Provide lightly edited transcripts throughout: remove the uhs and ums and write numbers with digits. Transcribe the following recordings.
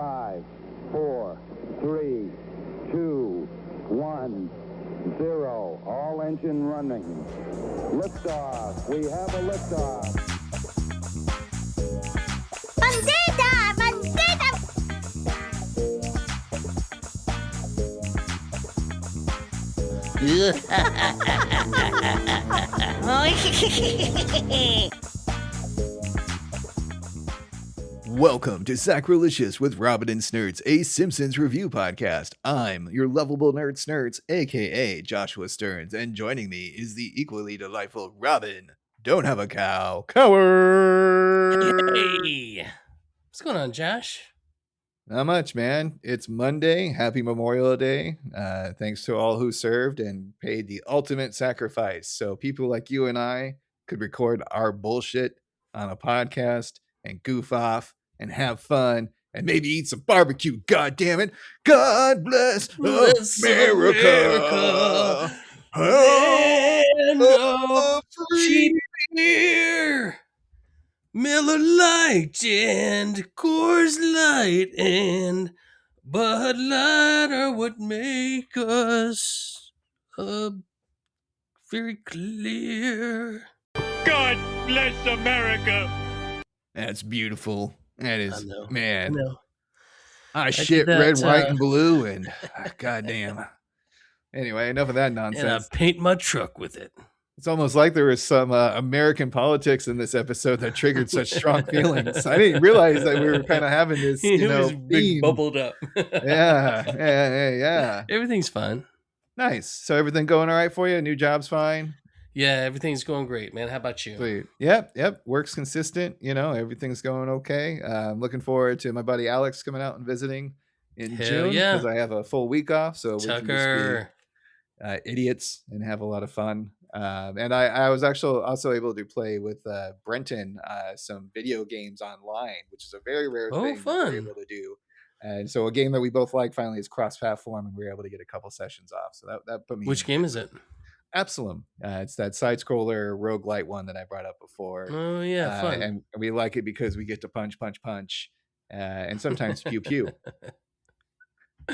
5, 4, 3, 2, 1, 0. All engine running. Liftoff. We have a liftoff. Vendetta! Vendetta! Welcome to Sacrilicious with Robin and Snurds, a Simpsons review podcast. I'm your lovable nerd Snurds, aka Joshua Stearns, and joining me is the equally delightful Robin. Don't have a cow, coward. Hey, what's going on, Josh? Not much, man. It's Monday. Happy Memorial Day. Thanks to all who served and paid the ultimate sacrifice, so people like you and I could record our bullshit on a podcast and goof off and have fun and maybe eat some barbecue. God damn it! God bless America. Land of cheap beer, Miller Lite and Coors Light and Bud Light are what make us very clear. God bless America. That's beautiful. That is, I know. man. I Shit, did that, red, white, and blue, and goddamn. Anyway, enough of that and I nonsense. paint my truck with it. It's almost like there was some American politics in this episode that triggered such strong feelings. I didn't realize that we were kind of having this, It was theme. big bubbled up. Yeah. Everything's fine. Nice. So everything going all right for you? New job's fine? Yeah, everything's going great, man. How about you? Sweet. Yep. Work's consistent. Everything's going okay. I'm looking forward to my buddy Alex coming out and visiting in Hell June yeah. because I have a full week off. So we can just Tucker. be idiots and have a lot of fun. And I was actually also able to play with Brenton some video games online, which is a very rare thing that we're Fun. able to do. And so a game that we both like finally is cross-platform, and we were able to get a couple sessions off. So that put me. Which game is it? Absalom. It's that side-scroller roguelite one that I brought up before. Oh, yeah, fun. And we like it because we get to punch, and sometimes pew pew.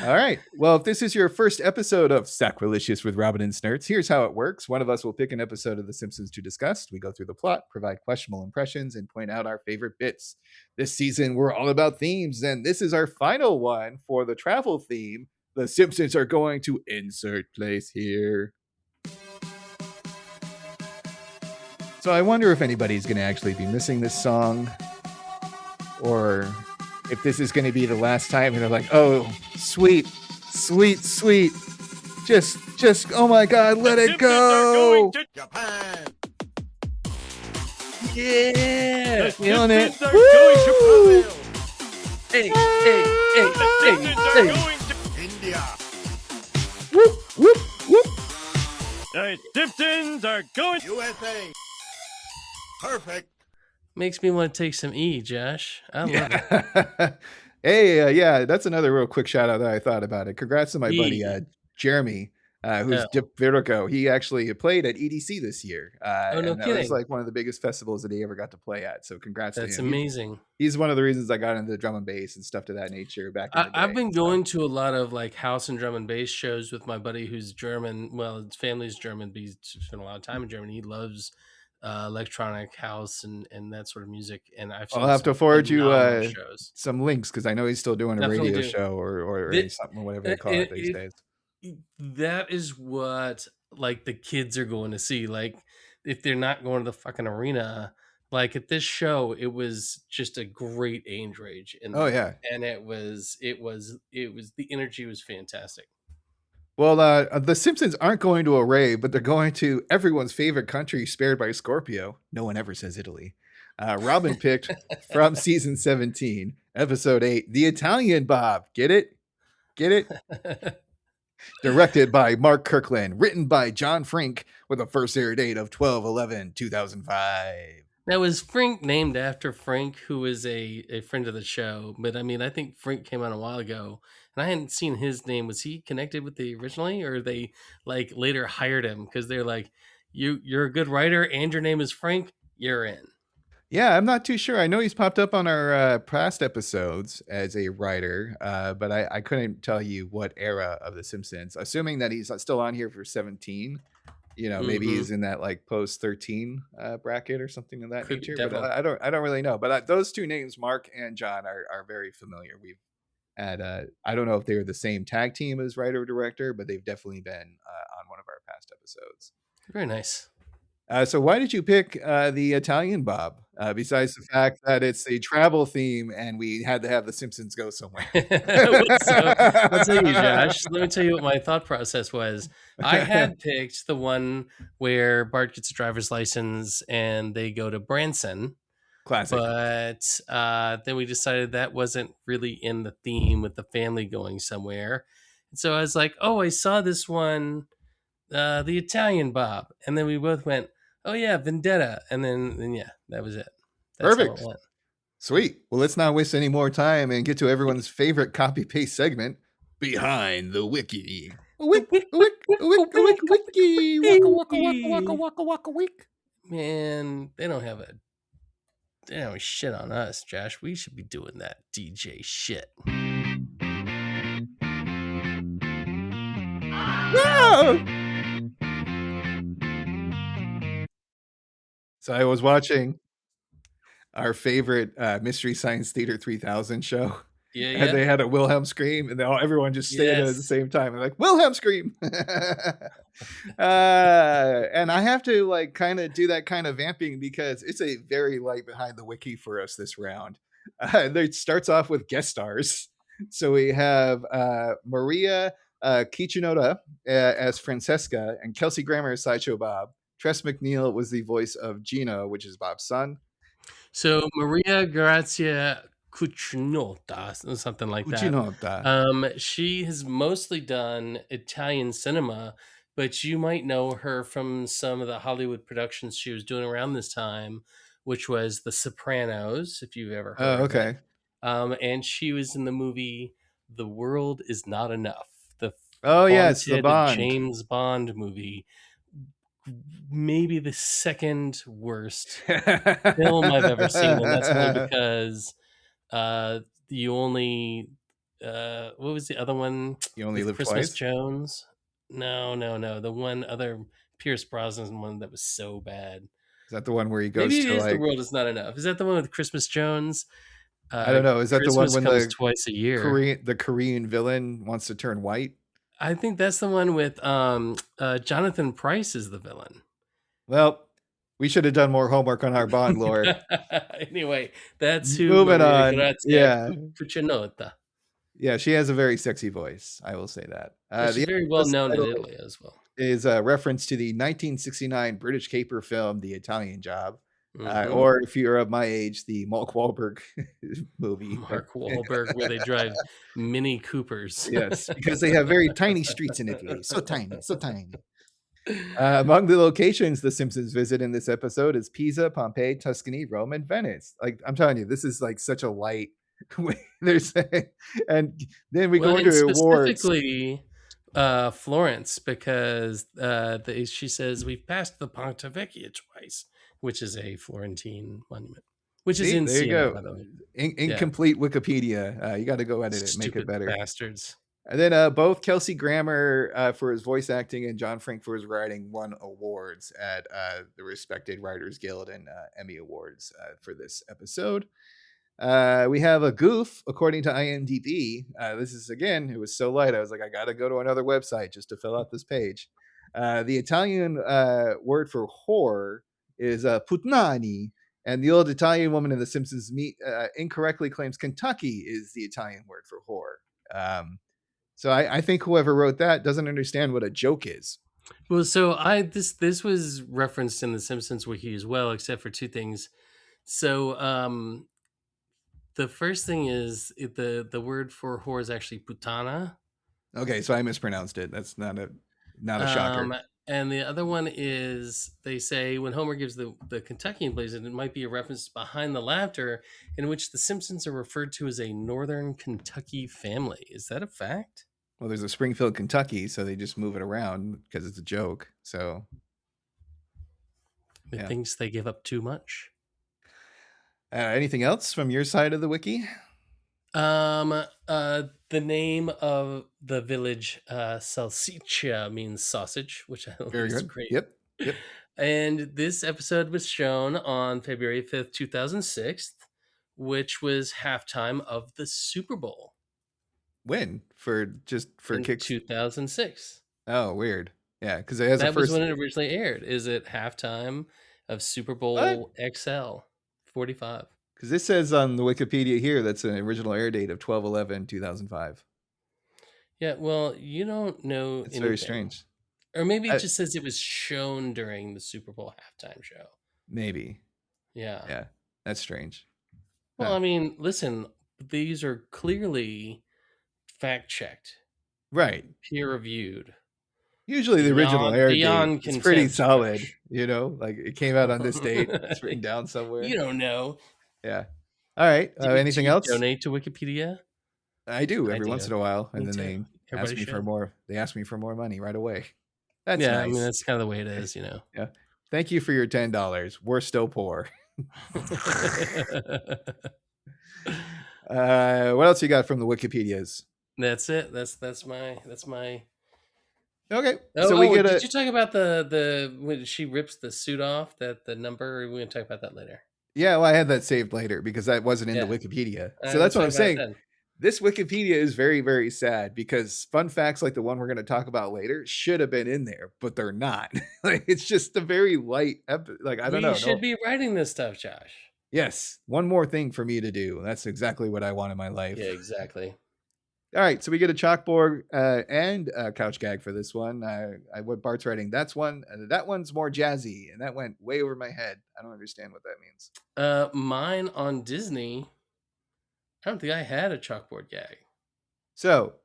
All right. Well, if this is your first episode of Sacrilicious with Robin and Snurds, here's how it works. One of us will pick an episode of The Simpsons to discuss. We go through the plot, provide questionable impressions, and point out our favorite bits. This season, we're all about themes, and this is our final one for the travel theme. The Simpsons are going to insert place here. So I wonder if anybody's going to actually be missing this song, or if this is going to be the last time and they're like, oh, sweet. Just, oh my God, let it go. The Japan. Yeah. The Feeling it. Simpsons are going to Brazil. Hey. The Simpsons are going to India. Whoop. The Simpsons are going USA. Perfect. Makes me want to take some E, Josh. I love it. Hey, yeah, that's another real quick shout out that I thought about it. Congrats to my buddy, Yeah. Jeremy, who's Dip Virgo. He actually played at EDC this year. Oh, no and that was kidding. like one of the biggest festivals that he ever got to play at. So congrats That's to him. amazing. He's one of the reasons I got into drum and bass and stuff to that nature back in the day. I've been going to a lot of like house and drum and bass shows with my buddy who's German. Well, his family's German, but he's spent a lot of time in Germany. He loves electronic house and that sort of music. And I'll have to forward you shows. some links because I know he's still doing a Definitely radio do. show or something, whatever they call it these days. That is what like the kids are going to see. Like if they're not going to the fucking arena, like at this show, it was just a great age range. And Oh, yeah. and it was the energy was fantastic. Well, the Simpsons aren't going to a rave, but they're going to everyone's favorite country, spared by Scorpio. No one ever says Italy. Robin picked from season 17, episode 8, The Italian Bob. Get it? Directed by Mark Kirkland, written by John Frink, with a first air date of 12/11/2005. Now, was Frink named after Frank, who is a friend of the show? But I mean, I think Frink came out a while ago, and I hadn't seen his name. Was he connected with the originally, or they like later hired him because they're like, you're a good writer and your name is Frank, you're in. Yeah, I'm not too sure. I know he's popped up on our past episodes as a writer, but I couldn't tell you what era of The Simpsons. Assuming that he's still on here for 17, maybe Mm-hmm. he's in that like post 13 bracket or something of that Could be nature. But definitely. I don't really know. But those two names, Mark and John, are very familiar. We've had I don't know if they were the same tag team as writer or director, but they've definitely been on one of our past episodes. Very nice. So why did you pick the Italian Bob? Besides the fact that it's a travel theme and we had to have the Simpsons go somewhere. So I'll tell you, Josh. Let me tell you what my thought process was. I had picked the one where Bart gets a driver's license and they go to Branson, Classic. but then we decided that wasn't really in the theme with the family going somewhere. And so I was like, "Oh, I saw this one, the Italian Bob," and then we both went, "Oh yeah, Vendetta," and then yeah, that was it. That's how it Perfect. went. Sweet. Well, let's not waste any more time and get to everyone's favorite copy paste segment, Behind the Wiki. Wick, wick, wick, wick, wiki. Waka, waka, waka, waka, waka, waka, wick. Man, they don't have shit on us, Josh. We should be doing that DJ shit. No! So I was watching our favorite Mystery Science Theater 3000 show. Yeah, And yeah. they had a Wilhelm scream, and everyone just stayed at the Yes. same time. They're like, Wilhelm scream. And I have to like kind of do that kind of vamping because it's a very light behind the wiki for us this round. It starts off with guest stars. So we have Maria Kichinota as Francesca and Kelsey Grammer as Sideshow Bob. Tress McNeil was the voice of Gino, which is Bob's son. So Maria Grazia Cucinotta, something like that. Cucinota. She has mostly done Italian cinema, but you might know her from some of the Hollywood productions she was doing around this time, which was The Sopranos, if you've ever heard Oh, of it. okay. And she was in the movie The World Is Not Enough, the Oh, yes, the vaunted Bond. James Bond movie. Maybe the second worst film I've ever seen, and that's only because you only what was the other one? You Only with Live Christmas Twice? Jones? No. The one other Pierce Brosnan one that was so bad. Is that the one where he goes Maybe it to is The like World Is Not Enough. Is that the one with Christmas Jones? I don't know. Is that the one Christmas when comes the twice a year. Korean villain wants to turn white? I think that's the one with Jonathan Pryce is the villain. Well, we should have done more homework on our Bond lore. Anyway, that's who Moving Maria on. Grazia Cucinotta. Yeah, she has a very sexy voice. I will say that. She's The very well known in title Italy as well. is a reference to the 1969 British caper film, The Italian Job. Mhm. Or if you're of my age, the Mark Wahlberg movie. Mark Wahlberg, where they drive Mini Coopers. Yes, because they have very tiny streets in Italy. So tiny, so tiny. Among the locations the Simpsons visit in this episode is Pisa, Pompeii, Tuscany, Rome, and Venice. Like I'm telling you, this is like such a light. There's and then we go into awards. Specifically, Florence, because she says we've passed the Ponte Vecchia twice, which is a Florentine monument, which is See, in there you Siena, go. by the way. Incomplete Wikipedia. You got to go edit it, make it better. Bastards. And then both Kelsey Grammer for his voice acting and John Frank for his writing won awards at the respected Writers Guild and Emmy Awards for this episode. We have a goof, according to IMDb. This is, again, it was so light. I was like, I got to go to another website just to fill out this page. The Italian word for whore is putnani. And the old Italian woman in The Simpsons incorrectly claims Kentucky is the Italian word for whore. So I think whoever wrote that doesn't understand what a joke is. Well, so this was referenced in the Simpsons wiki as well, except for two things. So the first thing is the word for whore is actually putana. Okay, so I mispronounced it. That's not a shocker. And the other one is they say when Homer gives the Kentuckian plays, it might be a reference behind the laughter, in which the Simpsons are referred to as a Northern Kentucky family. Is that a fact? Well, there's a Springfield, Kentucky, so they just move it around because it's a joke. So It thinks they give up too much. Anything else from your side of the wiki? The name of the village, Salsiccia, means sausage, which I think Very is good. great. Yep. And this episode was shown on February 5th, 2006, which was halftime of the Super Bowl When? For in kicks? 2006. Oh, weird. Yeah, because it has a That was first. when it originally aired. Is it halftime of Super Bowl XL 45? Because this says on the Wikipedia here that's an original air date of 12/11/2005. Yeah, well, you don't know It's anything. very strange. Or maybe it just says it was shown during the Super Bowl halftime show. Maybe. Yeah. Yeah, that's strange. Well, I mean, listen, these are clearly fact checked, right? Peer reviewed. Usually the original air date is pretty contempt, solid. Josh. You know, like it came out on this date. It's written down somewhere. You don't know. Yeah. All right. Anything do you else? Donate to Wikipedia. I do every once in a while, and Me then too. they ask me for more. They ask me for more money right away. That's yeah. nice. I mean, that's kind of the way it is, you know. Yeah. Thank you for your $10. We're still poor. What else you got from the Wikipedias? That's it. That's my. Okay. So we get did you talk about the when she rips the suit off, that the number? We're going to talk about that later. Yeah, well, I had that saved later because that wasn't in the Wikipedia. So that's what I'm saying. This Wikipedia is very, very sad because fun facts like the one we're going to talk about later should have been in there, but they're not. Like it's just a very light, I don't know. We should be writing this stuff, Josh. Yes. One more thing for me to do. That's exactly what I want in my life. Yeah, exactly. All right. So we get a chalkboard and a couch gag for this one. What Bart's writing, that one's more jazzy, and that went way over my head. I don't understand what that means. Mine on Disney, I don't think I had a chalkboard gag. So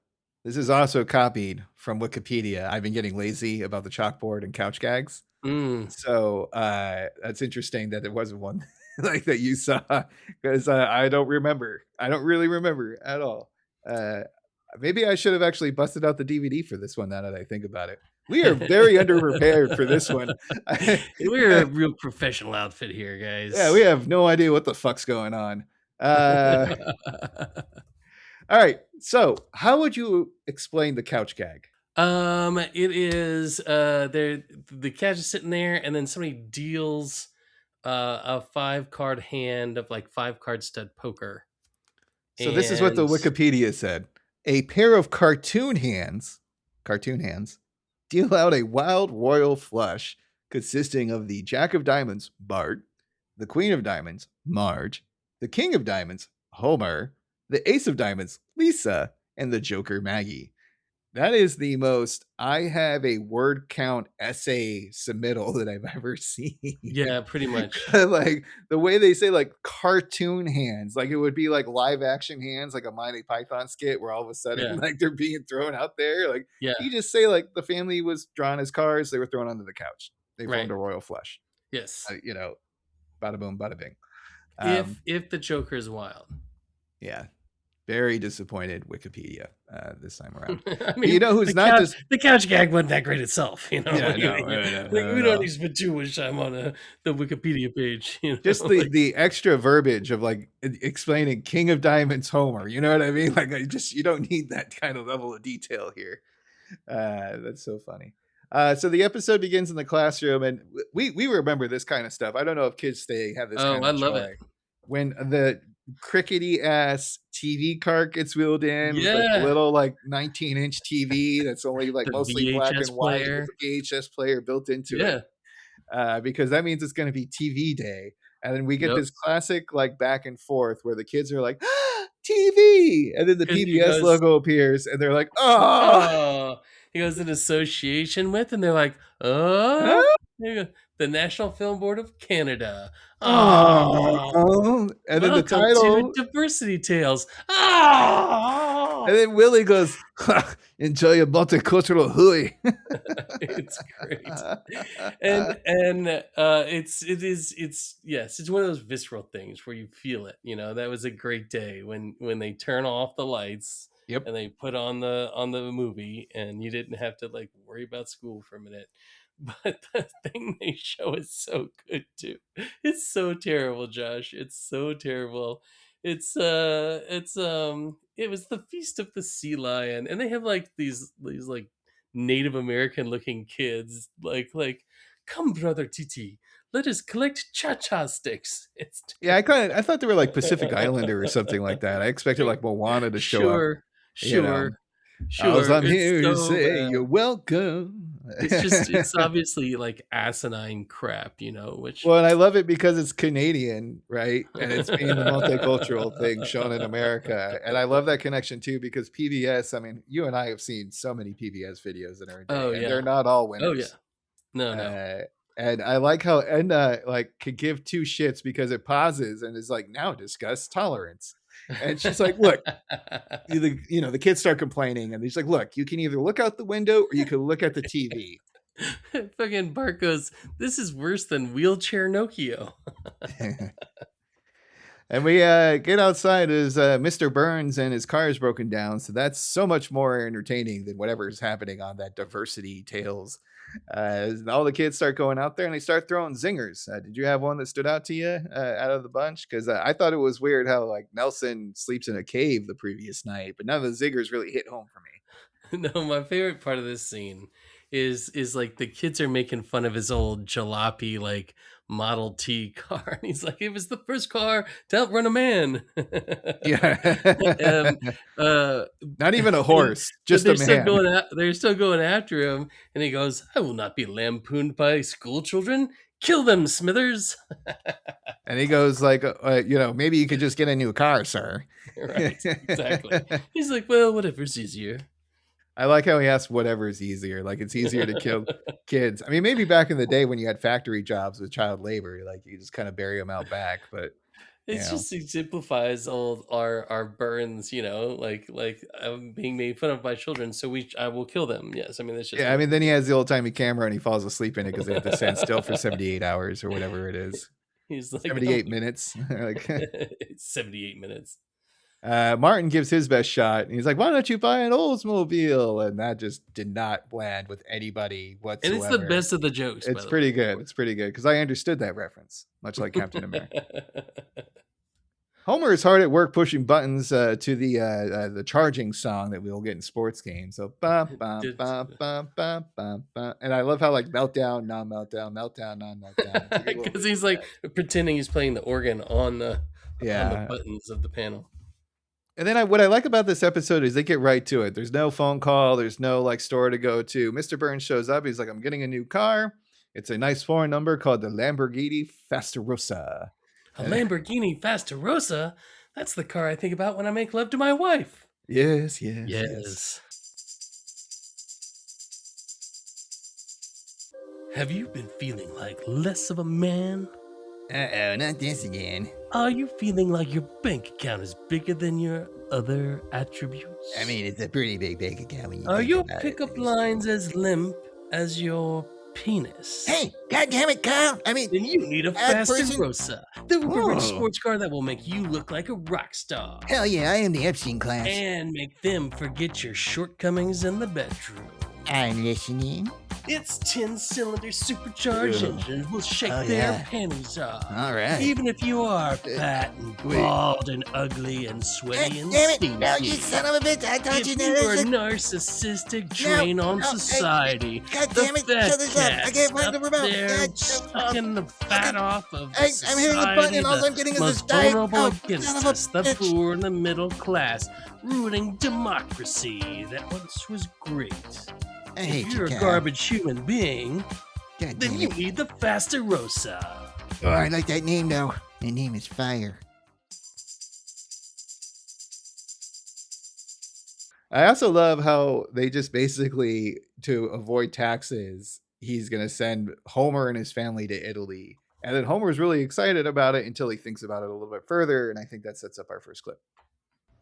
this is also copied from Wikipedia. I've been getting lazy about the chalkboard and couch gags. So that's interesting that there wasn't one like that you saw, because I don't remember. I don't really remember at all. Maybe I should have actually busted out the DVD for this one now that I think about it. We are very underprepared for this one. We're a real professional outfit here, guys. Yeah, we have no idea what the fuck's going on. All right. So how would you explain the couch gag? It is the couch is sitting there, and then somebody deals a 5-card hand of like 5-card stud poker. So this is what the Wikipedia said. A pair of cartoon hands deal out a wild royal flush consisting of the Jack of Diamonds, Bart, the Queen of Diamonds, Marge, the King of Diamonds, Homer, the Ace of Diamonds, Lisa, and the Joker, Maggie. That is the most I have a word count essay submittal that I've ever seen. Yeah, pretty much. Like the way they say like cartoon hands, like it would be like live action hands, like a Monty Python skit where all of a sudden like they're being thrown out there. Like you just say like the family was drawn as cars, they were thrown onto the couch. They formed a royal flush. Yes. Bada boom, bada bing. If the Joker is wild. Yeah. Very disappointed Wikipedia this time around. I mean, you know who's the couch gag wasn't that great itself, you know. Yeah, we don't need to spend too much time on the Wikipedia page. You know? Just the extra verbiage of like explaining King of Diamonds Homer. You know what I mean? Like you don't need that kind of level of detail here. That's so funny. So the episode begins in the classroom, and we remember this kind of stuff. I don't know if kids today have this. I love it when the crickety ass TV cart gets wheeled in with like a little like 19-inch TV that's only like mostly VHS black and white with a VHS player built into it. Because that means it's going to be TV day. And then we get this classic like back and forth where the kids are like, ah, TV! And then the PBS logo appears and they're like, oh! He goes in association with, and they're like, oh, huh? The National Film Board of Canada. Oh, and then the title, Diversity Tales. Oh, and then Willie goes, enjoy your multicultural hooey. It's great, and it's one of those visceral things where you feel it. You know, that was a great day when they turn off the lights. Yep. And they put on the movie, and you didn't have to like worry about school for a minute. But the thing they show is so good too. It's so terrible, Josh. It's so terrible. It was the Feast of the Sea Lion, and they have like these like Native American looking kids, like come brother Titi, let us collect cha-cha sticks. It's Yeah, I thought they were like Pacific Islander or something like that. I expected like Moana to show up. sure, You know, sure. I'm It's here to so say bad. you're welcome. It's obviously like asinine crap, which Well, and I love it because it's Canadian, right? And it's being the multicultural thing shown in America. And I love that connection too, because PBS, I mean, you and I have seen so many PBS videos in our day, oh and yeah. they're not all winners. Oh yeah. No. And I like how Edna like could give two shits because it pauses and is like, now discuss tolerance. And she's like, look, the kids start complaining, and he's like, look, you can either look out the window or you can look at the TV. Fucking Bart goes, this is worse than wheelchair Nokia. And we get outside as Mr. Burns and his car is broken down. So that's so much more entertaining than whatever is happening on that Diversity Tales. All the kids start going out there and they start throwing zingers. Did you have one that stood out to you out of the bunch? Because I thought it was weird how like Nelson sleeps in a cave the previous night, but none of the zingers really hit home for me. No, my favorite part of this scene is like the kids are making fun of his old jalopy like Model T car. And he's like, it was the first car to outrun a man. Yeah. Not even a horse, just a man. They're still going after him. And he goes, I will not be lampooned by school children. Kill them, Smithers. And he goes like, maybe you could just get a new car, sir. Right, exactly. He's like, well, whatever's easier. I like how he asks whatever is easier. Like it's easier to kill kids. I mean, maybe back in the day when you had factory jobs with child labor, like you just kind of bury them out back. But it exemplifies all our Burns, like I'm being made fun of by children, so I will kill them. Yes, I mean that's just then he has the old timey camera and he falls asleep in it because they have to stand still for 78 hours or whatever it is. He's like 78 minutes. Like 78 minutes. Martin gives his best shot and he's like, why don't you buy an Oldsmobile? And that just did not land with anybody whatsoever. And it's the best of the jokes. It's pretty good. It's pretty good because I understood that reference, much like Captain America. Homer is hard at work pushing buttons to the charging song that we'll get in sports games. So bum, bum, bum, bum, bum, bum, bum. And I love how like meltdown, non-meltdown, meltdown, non-meltdown. Because he's like pretending he's playing the organ on the buttons of the panel. And then what I like about this episode is they get right to it. There's no phone call. There's no like store to go to. Mr. Burns shows up. He's like, I'm getting a new car. It's a nice foreign number called the Lamborghini Fasterosa. A Lamborghini Fasterosa? That's the car I think about when I make love to my wife. Yes. Have you been feeling like less of a man? Uh-oh, not this again. Are you feeling like your bank account is bigger than your other attributes? I mean, it's a pretty big bank account when you Are think your about pickup it. lines as limp as your penis? Hey, goddammit, Kyle. I mean, Then you need a that person- Fasterosa, the uber-rich Whoa. sports car that will make you look like a rock star. hell yeah, I am the Epstein class. And make them forget your shortcomings in the bedroom. I'm listening. Its 10-cylinder supercharged engine will shake their panties off. All right. Even if you are fat and bald and ugly and sweaty and Damn it. stinky. No, you son of a bitch. I told If you you that. are a narcissistic drain on no, hey, society, God the damn it, fat shut this up. I cat can't find the up remote. there God, sucking the fat off of Hey, I'm hitting the button and all society, I'm getting is the this most giant- vulnerable oh, against son of a us, the bitch. poor and the middle class, ruining democracy that once was great. I If hate you're you, a Kyle. garbage human being, God then damn you it. need the Fasterosa. Oh, I like that name, though. My name is Fire. I also love how they just basically, to avoid taxes, he's going to send Homer and his family to Italy. And then Homer's really excited about it until he thinks about it a little bit further. And I think that sets up our first clip.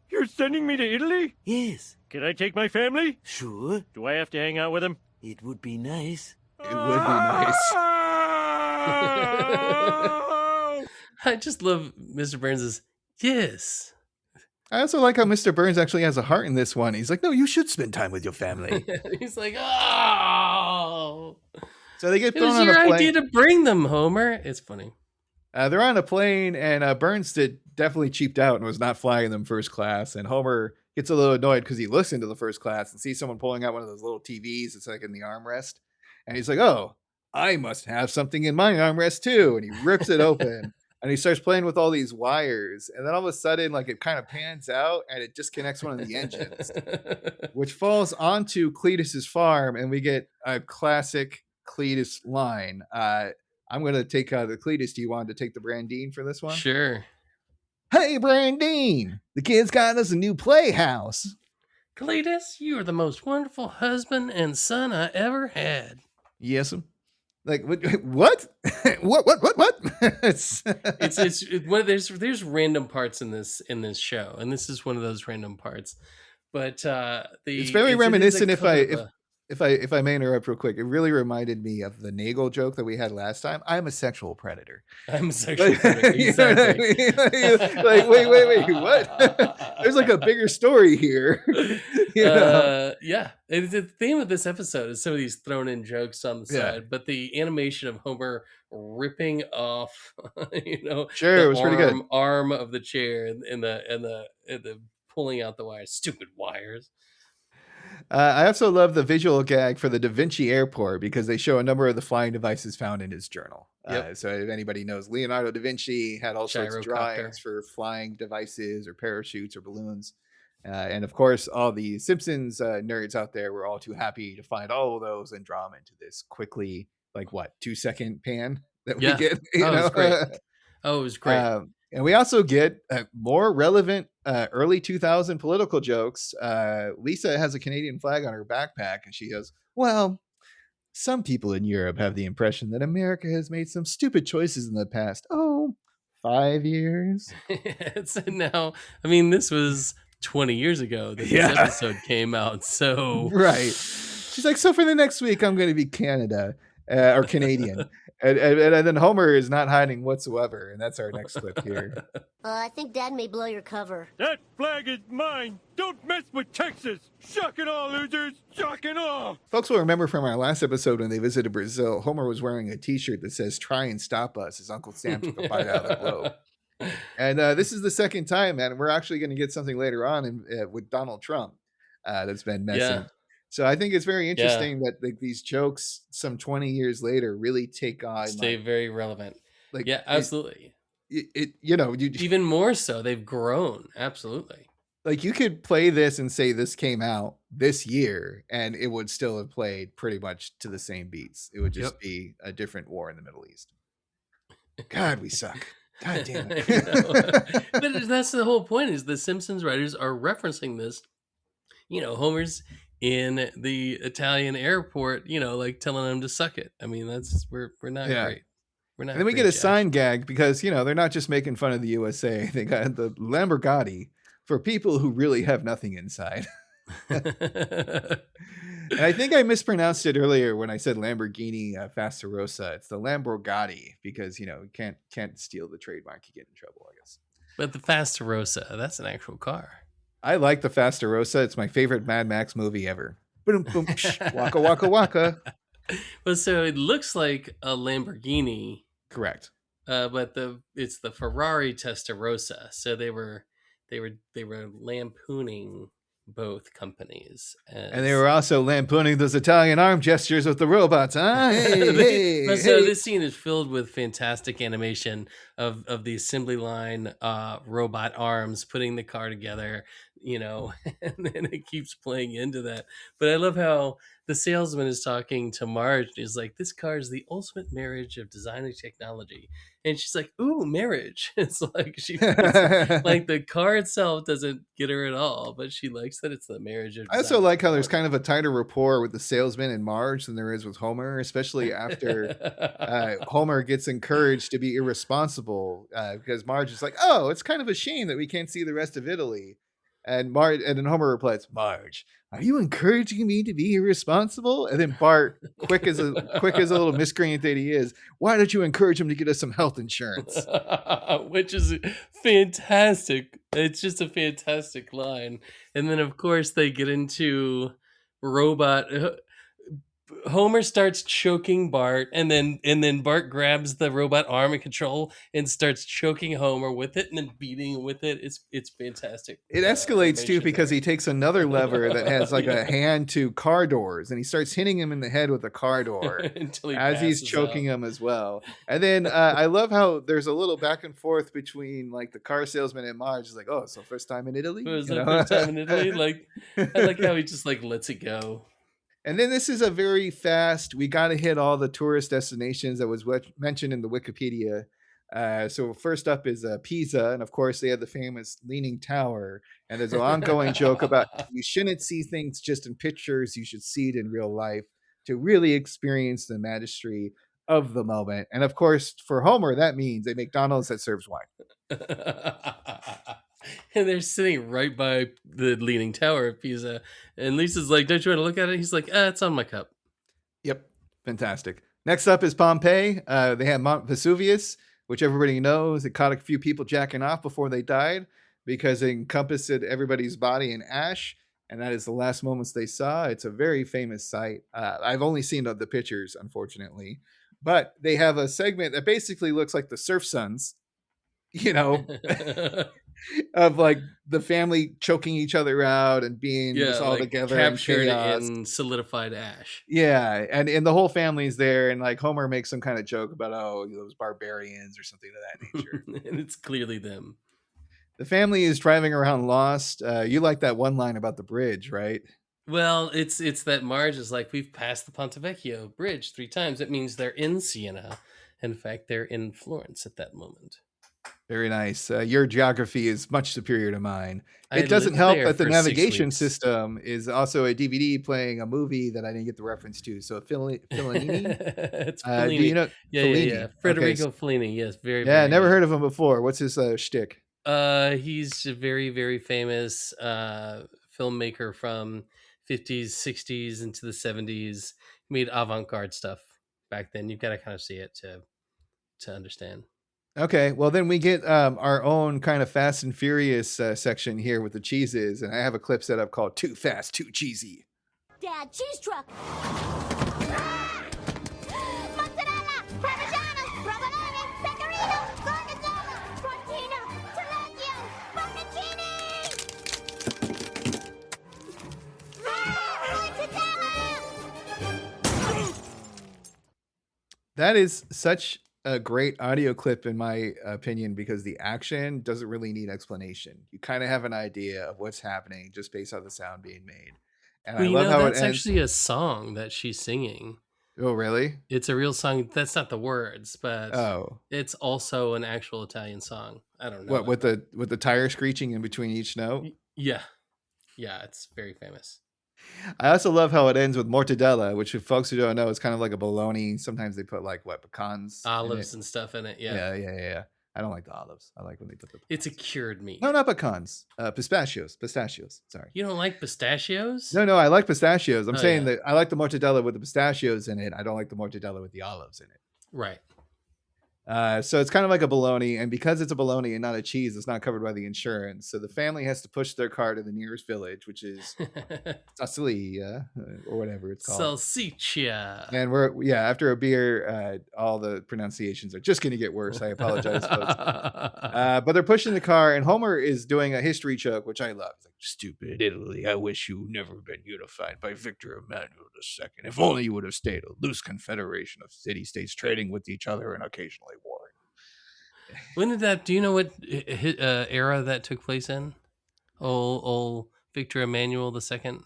You're sending me to Italy? Yes, Can I take my family? sure. Do I have to hang out with them? It would be nice. It would be nice. I just love Mr. Burns' yes. I also like how Mr. Burns actually has a heart in this one. He's like, no, you should spend time with your family. He's like, oh. So they get It thrown was on your a plane. idea to bring them, Homer. It's funny. They're on a plane, and Burns definitely cheaped out and was not flying them first class. And Homer gets a little annoyed because he looks into the first class and sees someone pulling out one of those little TVs. It's like in the armrest. And he's like, oh, I must have something in my armrest too. And he rips it open and he starts playing with all these wires. And then all of a sudden, like, it kind of pans out and it disconnects one of the engines, which falls onto Cletus's farm. And we get a classic Cletus line. I'm going to take the Cletus. Do you want to take the Brandine for this one? Sure. Hey, Brandine, the kids got us a new playhouse. Cletus, you are the most wonderful husband and son I ever had. Yes'm. Like, what? what? It's one of there's random parts in this show, and this is one of those random parts. But it's very reminiscent. If I may interrupt real quick, it really reminded me of the Nagel joke that we had last time. I'm a sexual predator. I'm a sexual predator. Exactly. You know what I mean? Like, wait, what? There's like a bigger story here. Yeah. The theme of this episode is some of these thrown in jokes on the side, but the animation of Homer ripping off, sure, it was pretty good. Arm of the chair and the pulling out the wires, stupid wires. I also love the visual gag for the Da Vinci Airport because they show a number of the flying devices found in his journal. Yep. So if anybody knows, Leonardo da Vinci had all sorts of drawings for flying devices or parachutes or balloons. And of course, all the Simpsons nerds out there were all too happy to find all of those and draw them into this quickly, 2-second pan that we get. It was great. It was great. And we also get more relevant early 2000 political jokes. Lisa has a Canadian flag on her backpack, and she goes, well, some people in Europe have the impression that America has made some stupid choices in the past. 5 years. Now, I mean, this was 20 years ago that this episode came out. So right. She's like, so for the next week, I'm going to be Canada or Canadian. And then Homer is not hiding whatsoever. And that's our next clip here. I think Dad may blow your cover. That flag is mine. Don't mess with Texas. Shock and all, losers. Shock and all. Folks will remember from our last episode when they visited Brazil, Homer was wearing a t-shirt that says, try and stop us, as Uncle Sam took a bite out of the globe. And this is the second time, man. We're actually going to get something later on with Donald Trump that's been messing. Yeah. So I think it's very interesting that these jokes, some 20 years later, really take on. Stay very relevant. Absolutely. Even more so, they've grown. Absolutely. Like, you could play this and say this came out this year, and it would still have played pretty much to the same beats. It would just be a different war in the Middle East. God, we suck. God damn it. But that's the whole point, is the Simpsons writers are referencing this. Homer's in the Italian airport, telling them to suck it. I mean, we're not great. We're not. And then we get a sign gag because, they're not just making fun of the USA. They got the Lamborghini for people who really have nothing inside. And I think I mispronounced it earlier when I said Lamborghini Fasterosa. It's the Lamborghini because, you can't steal the trademark. You get in trouble, I guess. But the Fasterosa, that's an actual car. I like the Fasterosa. It's my favorite Mad Max movie ever. Boom, boom, waka, waka, waka. Well, so it looks like a Lamborghini. Correct. But it's the Ferrari Testarossa. So they were lampooning both companies, and they were also lampooning those Italian arm gestures with the robots. Hey. So this scene is filled with fantastic animation of the assembly line robot arms putting the car together, and then it keeps playing into that. But I love how the salesman is talking to Marge. He's like, this car is the ultimate marriage of design and technology. And she's like, ooh, marriage. It's like like the car itself doesn't get her at all, but she likes that it's the marriage of design. I also like how there's kind of a tighter rapport with the salesman and Marge than there is with Homer, especially after Homer gets encouraged to be irresponsible because Marge is like, oh, it's kind of a shame that we can't see the rest of Italy. And then Homer replies, Marge, are you encouraging me to be irresponsible? And then Bart, quick as a little miscreant that he is, why don't you encourage him to get us some health insurance? Which is fantastic. It's just a fantastic line. And then, of course, they get into robot Homer starts choking Bart, and then Bart grabs the robot arm and control and starts choking Homer with it, and then beating him with it. It's fantastic. It escalates too animation because there. he takes another lever that has like Yeah. a hand to car doors, and he starts hitting him in the head with a car door Until he as he's passes choking out. him as well. And then I love how there's a little back and forth between like the car salesman and Marge. It's like, oh, so first time in Italy, It was the first time in Italy. Like, I like how he just like lets it go. And then this is a very fast, we got to hit all the tourist destinations that was mentioned in the Wikipedia. So first up is Pisa. And of course, they have the famous Leaning Tower. And there's an ongoing joke about you shouldn't see things just in pictures. You should see it in real life to really experience the majesty of the moment. And of course, for Homer, that means a McDonald's that serves wine. And they're sitting right by the Leaning Tower of Pisa. And Lisa's like, don't you want to look at it? He's like, it's on my cup. Yep. Fantastic. Next up is Pompeii. They have Mount Vesuvius, which everybody knows. It caught a few people jacking off before they died because it encompassed everybody's body in ash. And that is the last moments they saw. It's a very famous site. I've only seen the pictures, unfortunately. But they have a segment that basically looks like the Surf Sons, of like the family choking each other out and being just all like together captured in chaos. in solidified ash. Yeah, and the whole family's there, and like Homer makes some kind of joke about those barbarians or something of that nature. And it's clearly them. The family is driving around lost. You like that one line about the bridge, right? Well, it's that Marge is like, we've passed the Ponte Vecchio bridge 3 times. It means they're in Siena. In fact, they're in Florence at that moment. Very nice. Your geography is much superior to mine. I It doesn't lived help there that the for 6 navigation weeks. system is also a DVD playing a movie that I didn't get the reference to. So Fellini. It's Do Fellini. you know? Yeah. Fellini. Federico Okay. Fellini. Yes, very. Yeah, very never good. heard of him before. What's his shtick? He's a very, very famous filmmaker from 50s, 60s into the 70s. Made avant-garde stuff back then. You've got to kind of see it to understand. Okay, well then we get our own kind of Fast and Furious section here with the cheeses, and I have a clip set up called "Too Fast, Too Cheesy." Dad, cheese truck. Mozzarella, Parmigiano, provolone, pecorino, gorgonzola, fortino, taleggio, fettuccine. Mozzarella. That is such a great audio clip in my opinion because the action doesn't really need explanation. You kind of have an idea of what's happening just based on the sound being made. And Well, I love how it that's ends. actually a song that she's singing. Oh, really? It's a real song. That's not the words, but Oh, it's also an actual Italian song. I don't know. what with the tire screeching in between each note? Yeah, it's very famous. I also love how it ends with mortadella, which if folks who don't know is kind of like a bologna. Sometimes they put like pecans, in Olives it. and stuff in it. Yeah. Yeah. I don't like the olives. I like when they put the pecans. It's a cured meat. No, not pecans. Pistachios. Sorry. You don't like pistachios? No, I like pistachios. I'm Oh, saying yeah. that I like the mortadella with the pistachios in it. I don't like the mortadella with the olives in it. Right. So it's kind of like a bologna, and because it's a bologna and not a cheese, it's not covered by the insurance. So the family has to push their car to the nearest village, which is Sacrilicious, or whatever it's called. Salsiccia. And after a beer, all the pronunciations are just going to get worse. I apologize, folks. But they're pushing the car, and Homer is doing a history joke, which I love. It's like, stupid Italy, I wish you never been unified by Victor Emmanuel II. If only you would have stayed a loose confederation of city-states trading with each other and occasionally warring. When did that? Do you know what era that took place in? Old Victor Emmanuel II.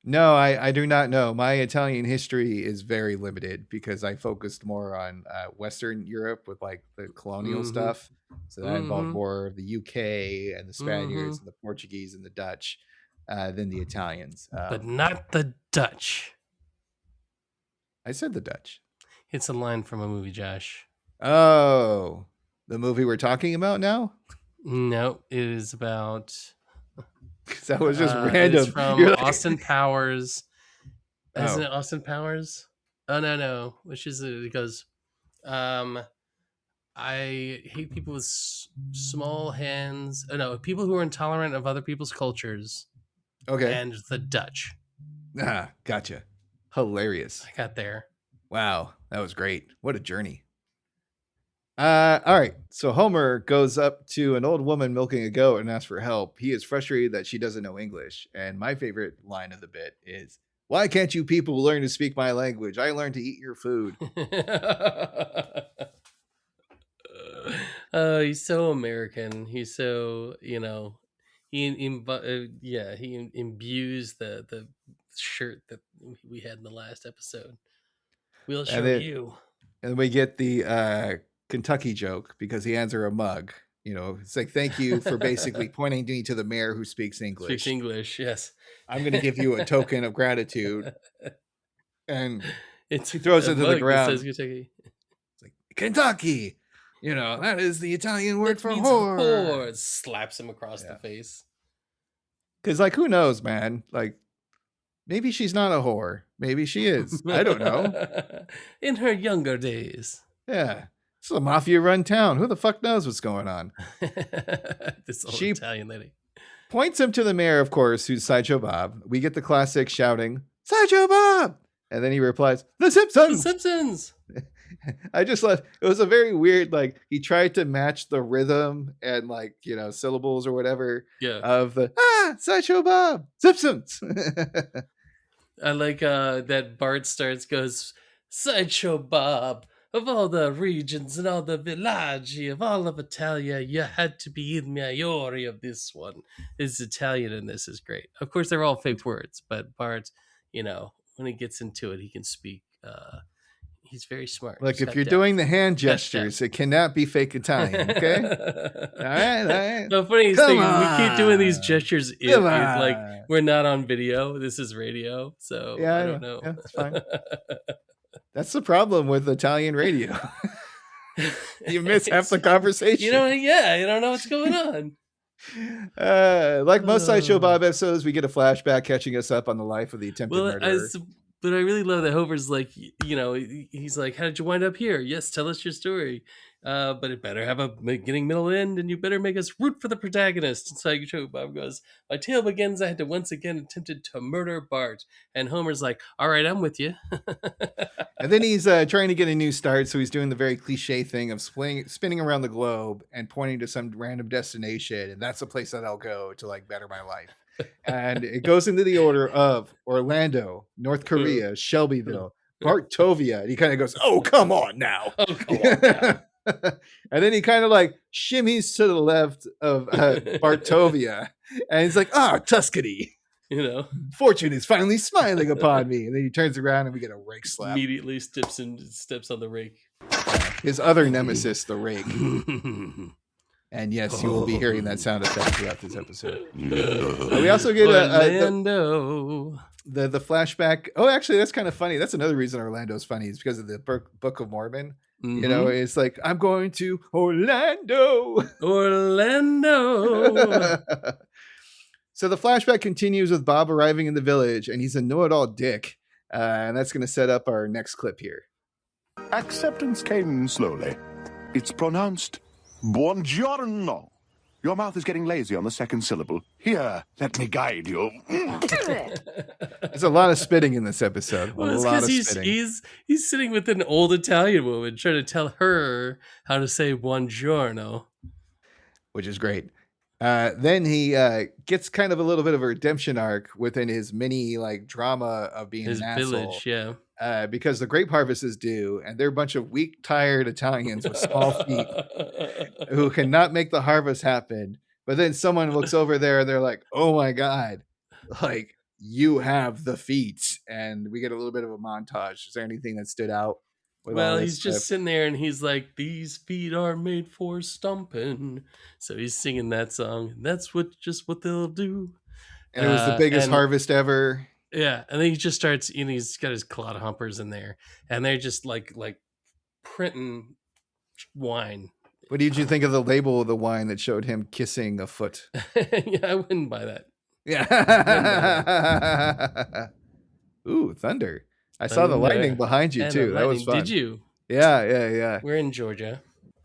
No, I do not know. My Italian history is very limited because I focused more on Western Europe with like the colonial stuff. So that involved more of the UK and the Spaniards and the Portuguese and the Dutch than the Italians. But not the Dutch. I said the Dutch. It's a line from a movie, Josh. Oh, the movie we're talking about now? No, it is about... That was just random. It's from You're like- Austin Powers. Isn't Oh. it Austin Powers? Oh, no. Which is it? It goes, I hate people with small hands. Oh, no, people who are intolerant of other people's cultures. Okay. And the Dutch. Gotcha. hilarious. I got there. Wow, that was great. What a journey. All right. So Homer goes up to an old woman milking a goat and asks for help. He is frustrated that she doesn't know English. And my favorite line of the bit is, "Why can't you people learn to speak my language? I learned to eat your food." He's so American. He's so, he imbues the shirt that we had in the last episode. We'll show you. And we get the Kentucky joke because he hands her a mug. It's like, thank you for basically pointing me to the mayor who speaks English. Speaks English, yes. I'm going to give you a token of gratitude. And he throws it to the ground. Says Kentucky. It's like, Kentucky! That is the Italian word for whore. Slaps him across the face. Because, who knows, man? Maybe she's not a whore. Maybe she is. I don't know. In her younger days. Yeah. It's a mafia-run town. Who the fuck knows what's going on? This old Italian lady. Points him to the mayor, of course, who's Sideshow Bob. We get the classic shouting, "Sideshow Bob!" And then he replies, "The Simpsons!" The Simpsons! I just love, it was a very weird, he tried to match the rhythm and syllables or whatever of the Sideshow Bob, Simpsons. I like that Bart goes, "Sideshow Bob, of all the regions and all the villaggi of all of Italia, you had to be il maiore of this one." His Italian in this is great. Of course, they're all fake words, but Bart, when he gets into it, he can speak. He's very smart. Look, if you're doing the hand gestures, it cannot be fake Italian, okay? All right. The funniest thing is we keep doing these gestures we're not on video. This is radio, so I don't know. Yeah, that's fine. That's the problem with Italian radio. You miss half the conversation. You don't know what's going on. Like most Sideshow Bob episodes, we get a flashback catching us up on the life of the attempted murderer. But I really love that Homer's he's like, "How did you wind up here? Yes, tell us your story. But it better have a beginning, middle, end, and you better make us root for the protagonist." And Sideshow Bob goes, "My tale begins, I had to once again attempted to murder Bart." And Homer's like, "All right, I'm with you." And then he's trying to get a new start, so he's doing the very cliche thing of spinning around the globe and pointing to some random destination, and that's the place that I'll go to better my life. And it goes into the order of Orlando, North Korea, Shelbyville, Bartovia. And he kind of goes, "Oh, come on now." Oh, come on now. And then he kind of shimmies to the left of Bartovia. And he's like, Tuscany. Fortune is finally smiling upon me. And then he turns around and we get a rake slap. Immediately steps on the rake. His other nemesis, the rake. And yes, you will be hearing that sound effect throughout this episode. We also get Orlando. The flashback. Oh, actually, that's kind of funny. That's another reason Orlando's funny is because of the Book of Mormon. Mm-hmm. It's like, I'm going to Orlando. So the flashback continues with Bob arriving in the village, and he's a know-it-all dick. And that's going to set up our next clip here. Acceptance came slowly. It's pronounced buongiorno. Your mouth is getting lazy on the second syllable. Here, let me guide you. There's a lot of spitting in this episode. Well, it's because he's sitting with an old Italian woman trying to tell her how to say buongiorno. Which is great. Then he gets kind of a little bit of a redemption arc within his mini drama of being his an asshole. village, yeah. Because the grape harvest is due, and they're a bunch of weak, tired Italians with small feet who cannot make the harvest happen. But then someone looks over there and they're like, "Oh my God, you have the feet." And we get a little bit of a montage. Is there anything that stood out? Well, he's just sitting there and he's like, "These feet are made for stomping." So he's singing that song. And that's what they'll do. And it was the biggest harvest ever. Yeah, and then he just starts, he's got his clod humpers in there, and they're just like printing wine. What did you think of the label of the wine that showed him kissing a foot? Yeah, I wouldn't buy that. Yeah. Ooh, thunder. I saw the lightning behind you too. That was fun. Did you? Yeah. We're in Georgia.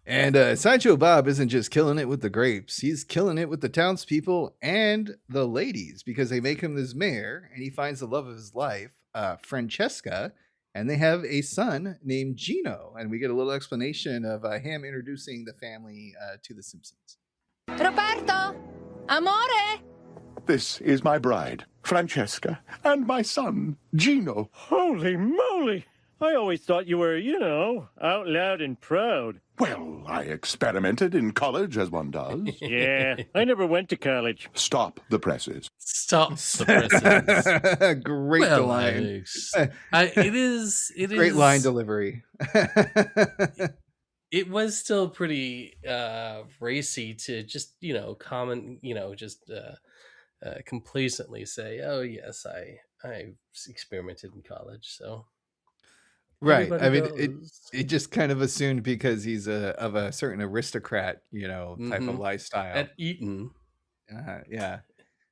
And Sideshow Bob isn't just killing it with the grapes. He's killing it with the townspeople and the ladies because they make him this mayor and he finds the love of his life, Francesca, and they have a son named Gino. And we get a little explanation of him introducing the family to the Simpsons. Roberto! Amore! This is my bride, Francesca, and my son, Gino. Holy moly! I always thought you were, out loud and proud. Well, I experimented in college, as one does. Yeah, I never went to college. Stop the presses. Stop the presses. Great Well, line. it is Great line delivery. It was still pretty racy to just complacently say, "Oh yes, I experimented in college." So Right. I everybody mean, goes. it just kind of assumed because he's of a certain aristocrat, type of Mhm. lifestyle. At Eton, Yeah.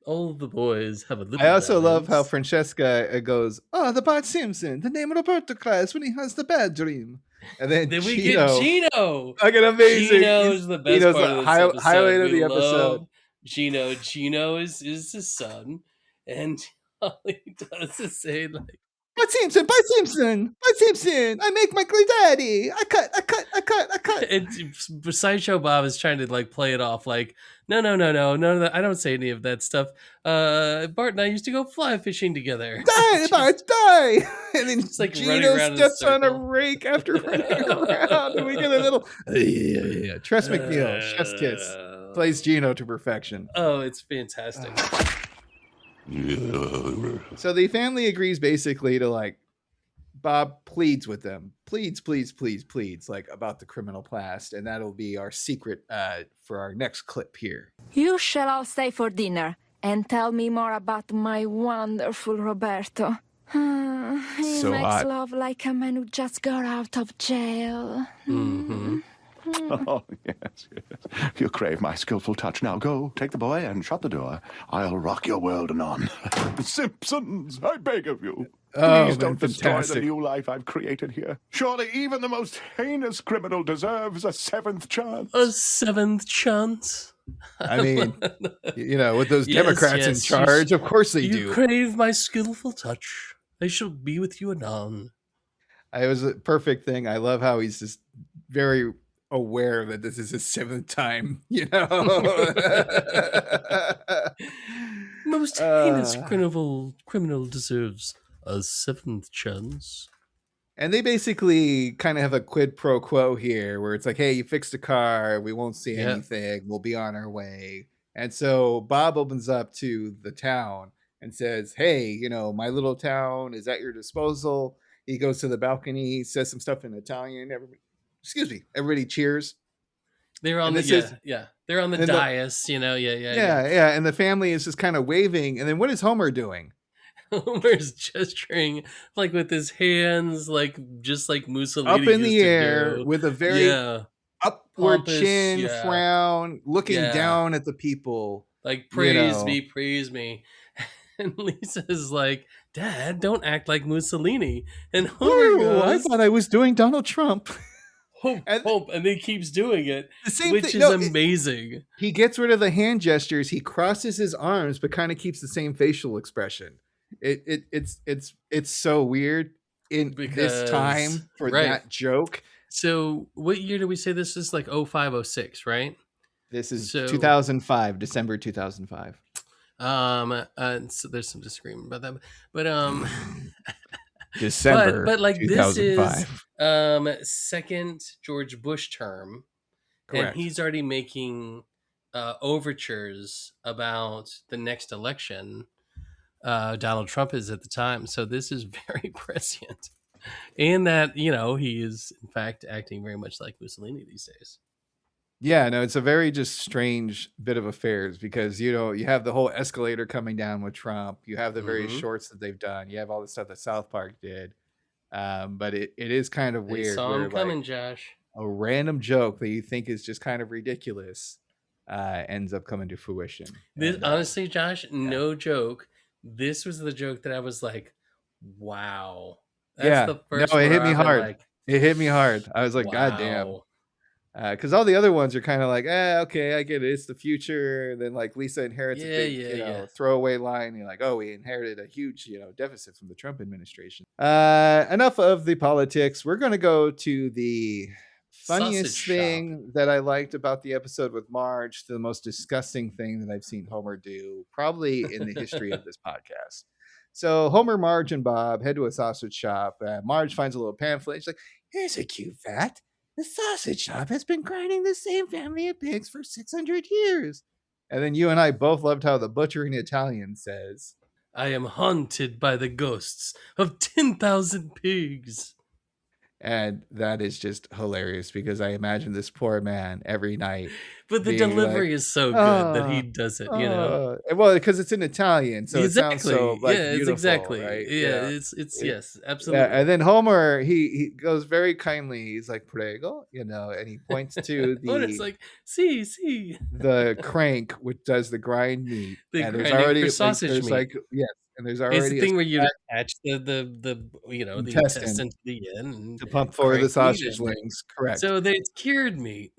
all the boys have a little. I also love how balance. Francesca goes, "Oh, the Bart Simpson, the name Roberto cries when he has the bad dream." And then Then we Gino, get Gino. fucking amazing. Gino's the best Gino's part the of this episode. highlight of We the episode. love Gino. Gino is his son, and all he does is say like, Bart Simpson, Bart Simpson, Bart Simpson, I make my daddy. I cut. and Sideshow Bob is trying to like play it off like, no, I don't say any of that stuff. Bart and I used to go fly fishing together. Die, Bart, die. And then Just, like, running Gino around in a steps on a circle. rake after running around. And we get a little, yeah. Tress McNeil, chef's kiss, plays Gino to perfection. Oh, it's fantastic. So the family agrees basically to like, Bob pleads with them, pleads, like about the criminal past, and that'll be our secret for our next clip here. You shall all stay for dinner and tell me more about my wonderful Roberto. He So makes hot. love like a man who just got out of jail. Mm-hmm. Oh, yes. You crave my skillful touch. Now go, take the boy, and shut the door. I'll rock your world anon. Simpsons, I beg of you. Oh, Please don't man, destroy the fantastic. new life I've created here. Surely even the most heinous criminal deserves a seventh chance. A seventh chance. I mean, with those Yes, Democrats in yes, charge, of course they You do. crave my skillful touch. I shall be with you anon. It was a perfect thing. I love how he's just very aware that this is his seventh time, Most heinous criminal deserves a seventh chance. And they basically kind of have a quid pro quo here where it's like, hey, you fixed the car. We won't see Yeah. anything. We'll be on our way. And so Bob opens up to the town and says, hey, my little town is at your disposal. He goes to the balcony, says some stuff in Italian. Everybody cheers. They're on And the this is- they're on the and the- dais, Yeah. And the family is just kind of waving. And then what is Homer doing? Homer's gesturing like with his hands, like just like Mussolini Up in the used to air do. with a very upward Pompous, chin, yeah. frown, looking Yeah. down at the people. Like praise me. And Lisa's like, Dad, don't act like Mussolini. And Homer Ooh, I goes, thought I was doing Donald Trump. hope, and he keeps doing it, The same which thing. is amazing. He gets rid of the hand gestures. He crosses his arms, but kind of keeps the same facial expression. It's so weird in this Because- time for right. that joke. So what year did we say this is? Like 0506, right? This is So- 2005, December 2005. So there's some disagreement about that, but December, but like this 2005. is second George Bush term, Correct. and he's already making overtures about the next election. Donald Trump is at the time, so this is very prescient, and that he is in fact acting very much like Mussolini these days. Yeah, no, it's a very just strange bit of affairs because you have the whole escalator coming down with Trump. You have the various Mhm. shorts that they've done. You have all the stuff that South Park did. But it is kind of They weird. saw where, him like, coming, Josh. a random joke that you think is just kind of ridiculous ends up coming to fruition. This, And, honestly, Josh, no joke. This was the joke that I was like, "Wow." Yeah. the first No, it one hit where me I've been hard. like, it hit me hard. I was like, God damn. "Wow." Because all the other ones are kind of like, okay, I get it. It's the future. And then like Lisa inherits a big, throwaway line. And you're like, oh, we inherited a huge, deficit from the Trump administration. Enough of the politics. We're going to go to the funniest thing that I liked about the episode with Marge, the most disgusting thing that I've seen Homer do, probably in the history of this podcast. So Homer, Marge, and Bob head to a sausage shop. Marge finds a little pamphlet. She's like, here's a cute fact. The sausage shop has been grinding the same family of pigs for 600 years. And then you and I both loved how the butcher in Italian says, I am haunted by the ghosts of 10,000 pigs. And that is just hilarious because I imagine this poor man every night. But the delivery is so good that he does it, Well, because it's in Italian, so it sounds so like beautiful, exactly. Right? Yeah, it's yes, absolutely. Yeah, and then Homer, he goes very kindly. He's like, prego, and he points to the. It's like, see. The crank, which does the grind meat. And there's already for sausage meat. Yes. And there's already it's the thing where you attach the intestine to the end to pump for the sausage links. Correct. So it's cured meat.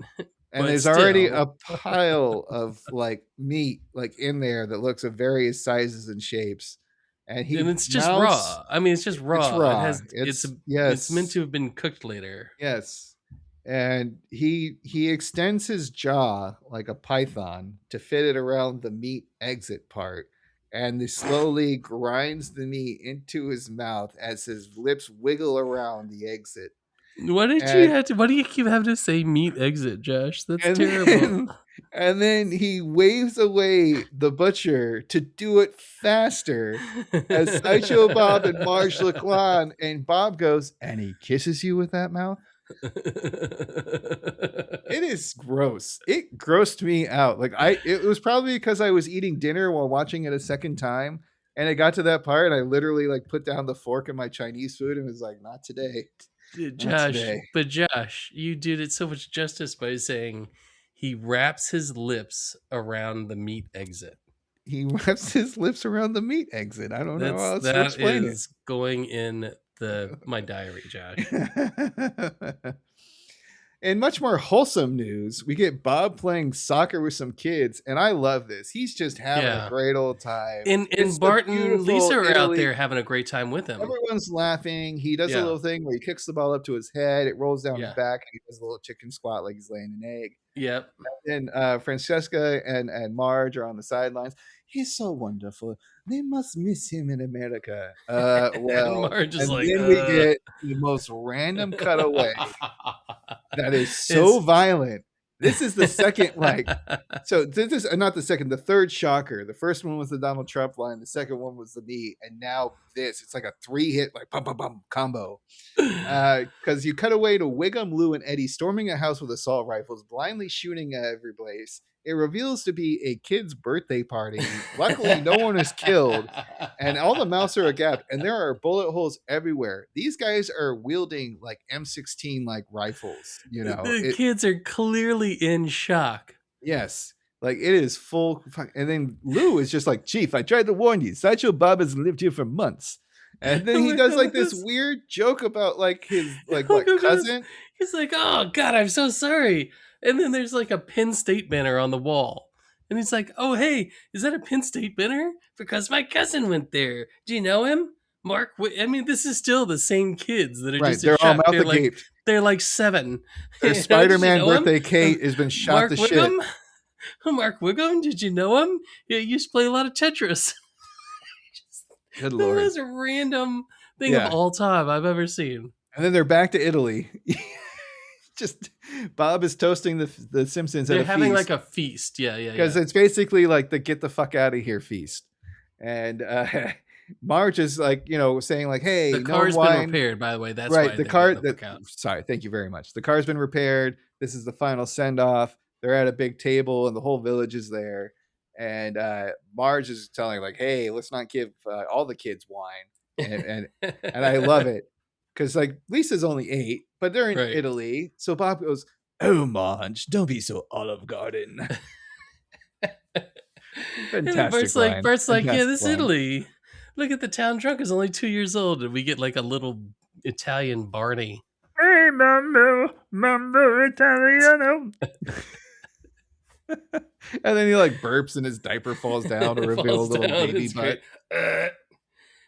And there's already a pile of like meat like in there that looks of various sizes and shapes. And it's just raw. I mean, it's just raw. It's raw. It's meant to have been cooked later. Yes. And he extends his jaw like a python to fit it around the meat exit part. And he slowly grinds the meat into his mouth as his lips wiggle around the exit. Why do you keep having to say meat exit, Josh? That's terrible. And then he waves away the butcher to do it faster as Sideshow Bob and Marge look on, and Bob goes, and he kisses you with that mouth? It is gross. It grossed me out. It was probably because I was eating dinner while watching it a second time, and it got to that part, and I literally put down the fork in my Chinese food and was like, not today. Josh, you did it so much justice by saying he wraps his lips around the meat exit. He wraps his lips around the meat exit. I don't know how else to explain it. That is going in my diary, Josh. In much more wholesome news, we get Bob playing soccer with some kids, and I love this. He's just having a great old time. And Bart and Lisa are out there having a great time with him. Everyone's laughing. He does a little thing where he kicks the ball up to his head, it rolls down his back, and he does a little chicken squat like he's laying an egg. Yep. And then Francesca and Marge are on the sidelines. He's so wonderful. They must miss him in America. Well, Marge is and then we get the most random cutaway that is so violent. This is the second, so this is not the second, the third shocker. The first one was the Donald Trump line. The second one was the meat. And now it's like a 3-hit, bum, bum, bum combo. Because you cut away to Wiggum, Lou, and Eddie storming a house with assault rifles, blindly shooting at every place. It reveals to be a kid's birthday party. Luckily, no one is killed, and all the mouths are agape, and there are bullet holes everywhere. These guys are wielding M16 rifles. The kids are clearly in shock. Yes, it is full. And then Lou is just like, Chief, I tried to warn you. Sideshow Bob has lived here for months. And then he does this weird joke about his cousin. He's like, oh God, I'm so sorry. And then there's a Penn State banner on the wall. And he's like, oh, hey, is that a Penn State banner? Because my cousin went there. Do you know him? Mark, this is still the same kids that are just they're all mouth agape. They're 7. Their Spider-Man birthday cake has been shot Mark to Wiggum? shit. Mark Wiggum, did you know him? Yeah, he used to play a lot of Tetris. Good Lord. The most random thing of all time I've ever seen. And then they're back to Italy. Just Bob is toasting the Simpsons at a feast. They're having a feast. Yeah. Because it's basically the get the fuck out of here feast. And Marge is saying hey, the car's been repaired, by the way. That's right. Why the car. Sorry, thank you very much. The car's been repaired. This is the final send off. They're at a big table, and the whole village is there. And Marge is telling hey, let's not give all the kids wine. And I love it. Because Lisa's only 8, but they're in Italy. So Bob goes, oh, Marge, don't be so Olive Garden. Fantastic line. Bert's like, yeah, this is Italy. Look at the town drunk is only 2 years old. And we get a little Italian Barney. Hey, Mambo Italiano. And then he like burps and his diaper falls down to It reveal a falls little down, baby it's butt. great.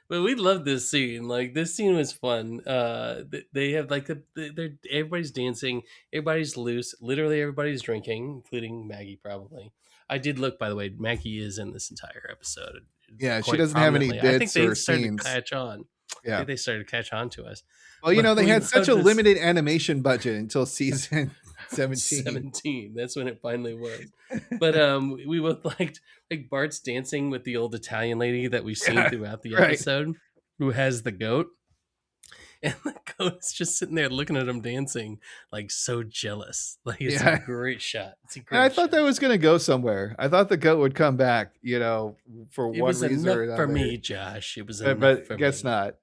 But we love this scene. Like, this scene was fun. They have like they're everybody's dancing, everybody's loose, literally everybody's drinking, including Maggie. Probably. I did look, by the way. Maggie is in this entire episode. Yeah, she quite doesn't have any prominently. I think bits they or started scenes. to catch on. I Yeah. think they started to catch on to us. Well, you know, they We had such a love this- limited animation budget until season 17. 17. That's when it finally was. But we both liked like Bart's dancing with the old Italian lady that we've seen Yeah, throughout the right. episode, who has the goat. And the goat's just sitting there looking at him dancing, like so jealous. Like, it's Yeah. a great shot. It's a great And I thought shot. that was going to go somewhere. I thought the goat would come back, you know, for It one was reason or enough another. for me, Josh. It was But, enough for guess me. not.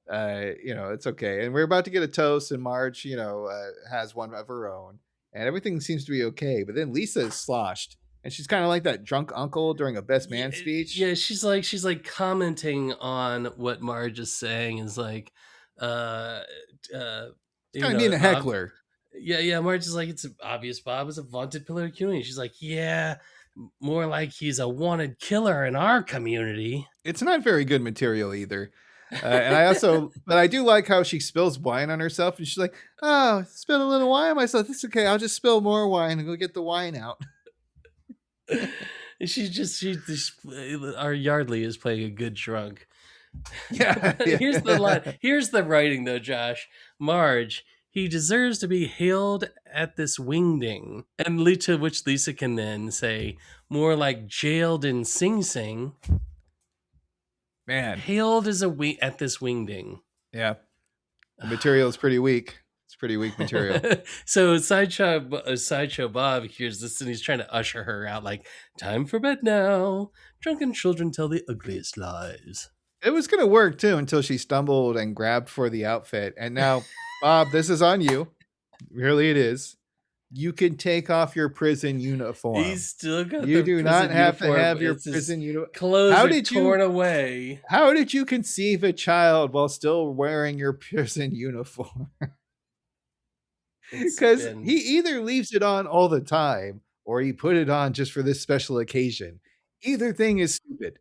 You know, it's okay. And we're about to get a toast, and Marge, you know, has one of her own, and everything seems to be okay. But then Lisa is sloshed, and she's kind of like that drunk uncle during a best man speech. Yeah, she's like commenting on what Marge is saying. Is like, Kind of being a heckler. Yeah. Marge is like, it's obvious Bob is a vaunted pillar of community. She's like, yeah, more like he's a wanted killer in our community. It's not very good material either. And I also, but I do like how she spills wine on herself, and she's like, "Oh, spilled a little wine on myself. That's okay. I'll just spill more wine and go get the wine out." Our Yardley is playing a good drunk. Yeah. Here's the line. Here's the writing, though, Josh. Marge, he deserves to be hailed at this wingding. And to which Lisa can then say, more like jailed in Sing Sing. Man. Hailed as at this wingding. Yeah. The material is pretty weak. It's pretty weak material. So Sideshow Bob hears this and he's trying to usher her out, like, time for bed now. Drunken children tell the ugliest lies. It was going to work too until she stumbled and grabbed for the outfit. And now, Bob, this is on you. Really, it is. You can take off your prison uniform. He's still got You the do not prison have to uniform. have your It's his prison uniform. Clothes How are did you- torn away. How did you conceive a child while still wearing your prison uniform? Because he either leaves it on all the time or he put it on just for this special occasion. Either thing is stupid.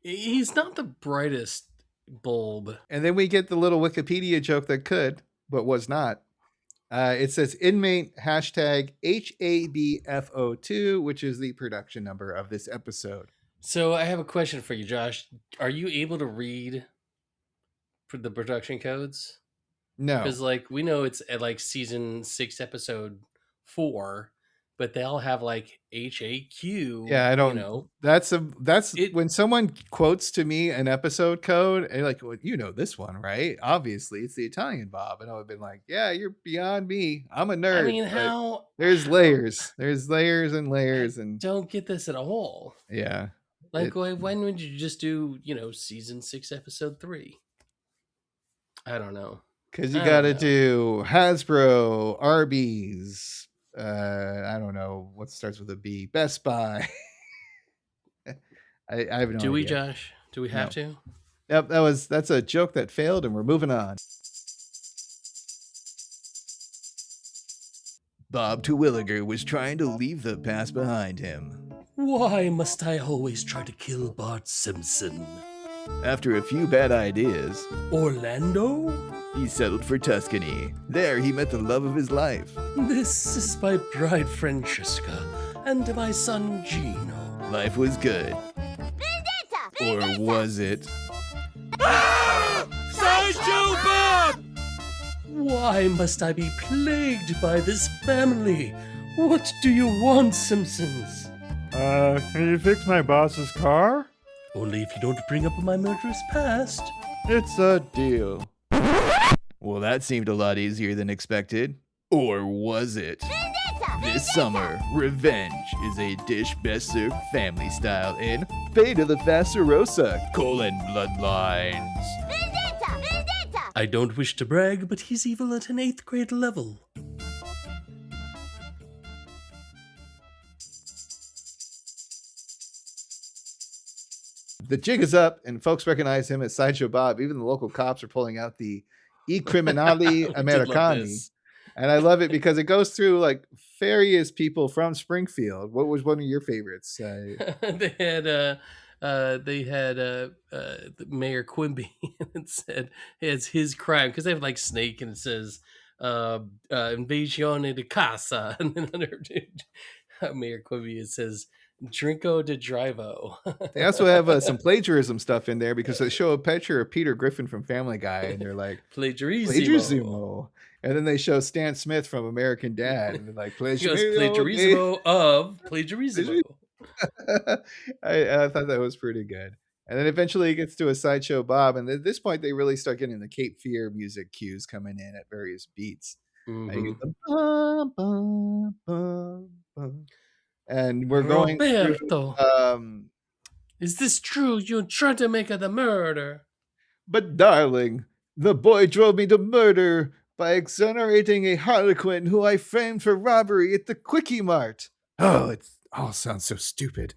He's not the brightest bulb. And then we get the little Wikipedia joke that could, but was not. It says inmate hashtag HABFO2, which is the production number of this episode. So I have a question for you, Josh. Are you able to read the production codes? No. Because like we know it's at like season 6, episode 4, but they all have like HAQ. Yeah, I don't know. That's when someone quotes to me an episode code and like, well, you know this one, right? Obviously, it's the Italian Bob. And I would have been like, yeah, you're beyond me. I'm a nerd. I mean, but there's layers. There's layers and layers and don't get this at all. yeah. Like, when would you just do, season 6, episode 3? I don't know. Because you got to do Hasbro, Arby's, I don't know what starts with a B, Best Buy. I have no idea. Do we, Josh? Do we have to? Yep, that's a joke that failed, and we're moving on. Bob Terwilliger was trying to leave the past behind him. Why must I always try to kill Bart Simpson? After a few bad ideas, Orlando? he settled for Tuscany. There, he met the love of his life. This is my bride Francesca and my son Gino. Life was good. Vendetta! Or was it? Sideshow Bob! Why must I be plagued by this family? What do you want, Simpsons? Can you fix my boss's car? Only if you don't bring up my murderous past. It's a deal. Well, that seemed a lot easier than expected. Or was it? This summer, revenge is a dish best served family style in Fate of the Fasterosa: Bloodlines. Vendetta! I don't wish to brag, but he's evil at an 8th grade level. The jig is up, and folks recognize him as Sideshow Bob. Even the local cops are pulling out the I Criminali We did love Americani. this. And I love it because it goes through like various people from Springfield. What was one of your favorites? They had Mayor Quimby, and it said it's his crime because they have like Snake, and it says Invasione de Casa, and then under Mayor Quimby it says Drinko de Drivo. They also have some plagiarism stuff in there because they show a picture of Peter Griffin from Family Guy, and they're like Plagiarismo. And then they show Stan Smith from American Dad, and they're like He goes, plagiarismo of plagiarismo. I thought that was pretty good. And then eventually it gets to a Sideshow Bob, and at this point they really start getting the Cape Fear music cues coming in at various beats. And you get the bum, bum, bum, bum. And we're going Roberto, through, is this true? You're trying to make her the murder. but darling, the boy drove me to murder by exonerating a harlequin who I framed for robbery at the Quickie Mart. Oh, it all sounds so stupid.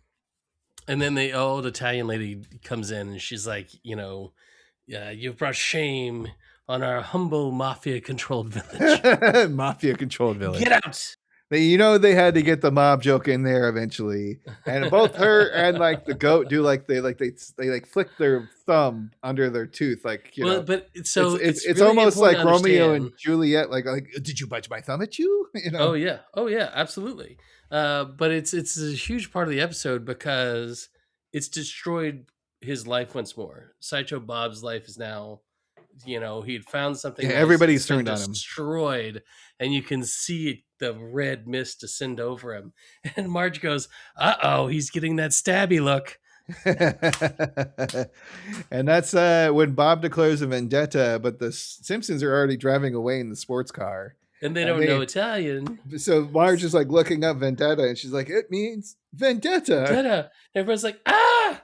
And then the old Italian lady comes in and she's like, you've brought shame on our humble mafia-controlled village. Mafia-controlled village. Get out! They had to get the mob joke in there eventually, and both her and like the goat do they flick their thumb under their tooth, But it's really almost like Romeo understand. and Juliet, like did you bite my thumb at you? Oh yeah, absolutely. But it's a huge part of the episode because it's destroyed his life once more. Sideshow Bob's life is now, he'd found something. Yeah, everybody's turned on him. Destroyed, and you can see the red mist descend over him. And Marge goes, "Uh-oh, he's getting that stabby look." And that's when Bob declares a vendetta, but the Simpsons are already driving away in the sports car. And they don't know Italian. So Marge is like looking up vendetta, and she's like, it means vendetta. Vendetta. Everyone's like, ah!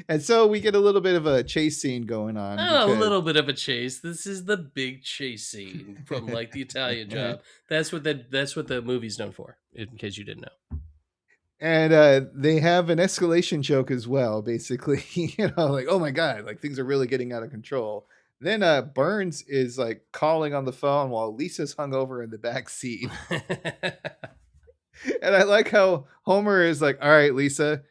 And so we get a little bit of a chase scene going on. A little bit of a chase. This is the big chase scene from like the Italian Job. That's what the movie's known for, in case you didn't know. And they have an escalation joke as well, basically, like, oh my God, like things are really getting out of control. Then Burns is like calling on the phone while Lisa's hung over in the back seat. And I like how Homer is like, all right, Lisa,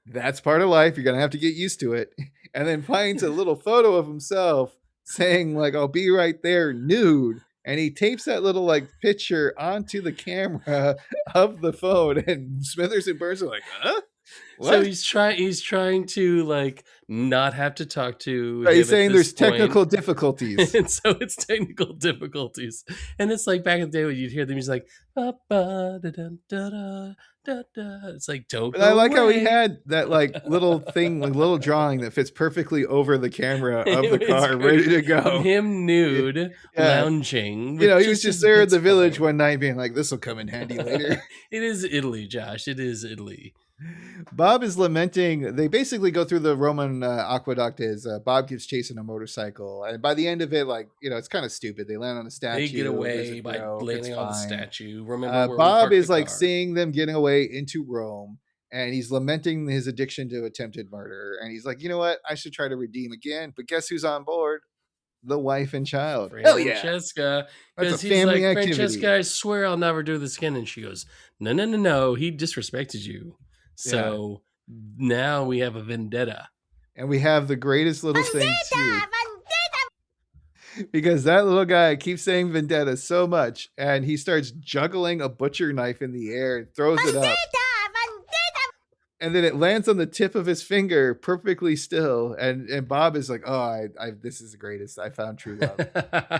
that's part of life. You're going to have to get used to it. And then finds a little photo of himself saying like, I'll be right there nude. And he tapes that little like picture onto the camera of the phone. And Smithers and Burns are like, huh? What? So he's trying to like not have to talk to. Right, he's saying there's technical difficulties, and so it's technical difficulties. And it's like back in the day when you'd hear the music like, ba, ba, da, da, da, da, da, da. It's like don't. But I like how he had that like little thing, like little drawing that fits perfectly over the camera of the car, ready to go. Of him nude, lounging. He was just there in the village one night, being like, "This will come in handy later." It is Italy, Josh. It is Italy. Bob is lamenting. They basically go through the Roman aqueduct as Bob keeps chasing a motorcycle, and by the end of it, like it's kind of stupid. They land on a statue. They get away by landing on the statue. Remember, Bob is like seeing them getting away into Rome, and he's lamenting his addiction to attempted murder. And he's like, you know what? I should try to redeem again. But guess who's on board? The wife and child. Francesca. Because he's like, activity. Francesca, I swear I'll never do this again. And she goes, no. He disrespected you. So now we have a vendetta. And we have the greatest little thing too. Because that little guy keeps saying vendetta so much, and he starts juggling a butcher knife in the air and throws it up. And then it lands on the tip of his finger perfectly still. And Bob is like, oh, this is the greatest. I found true love.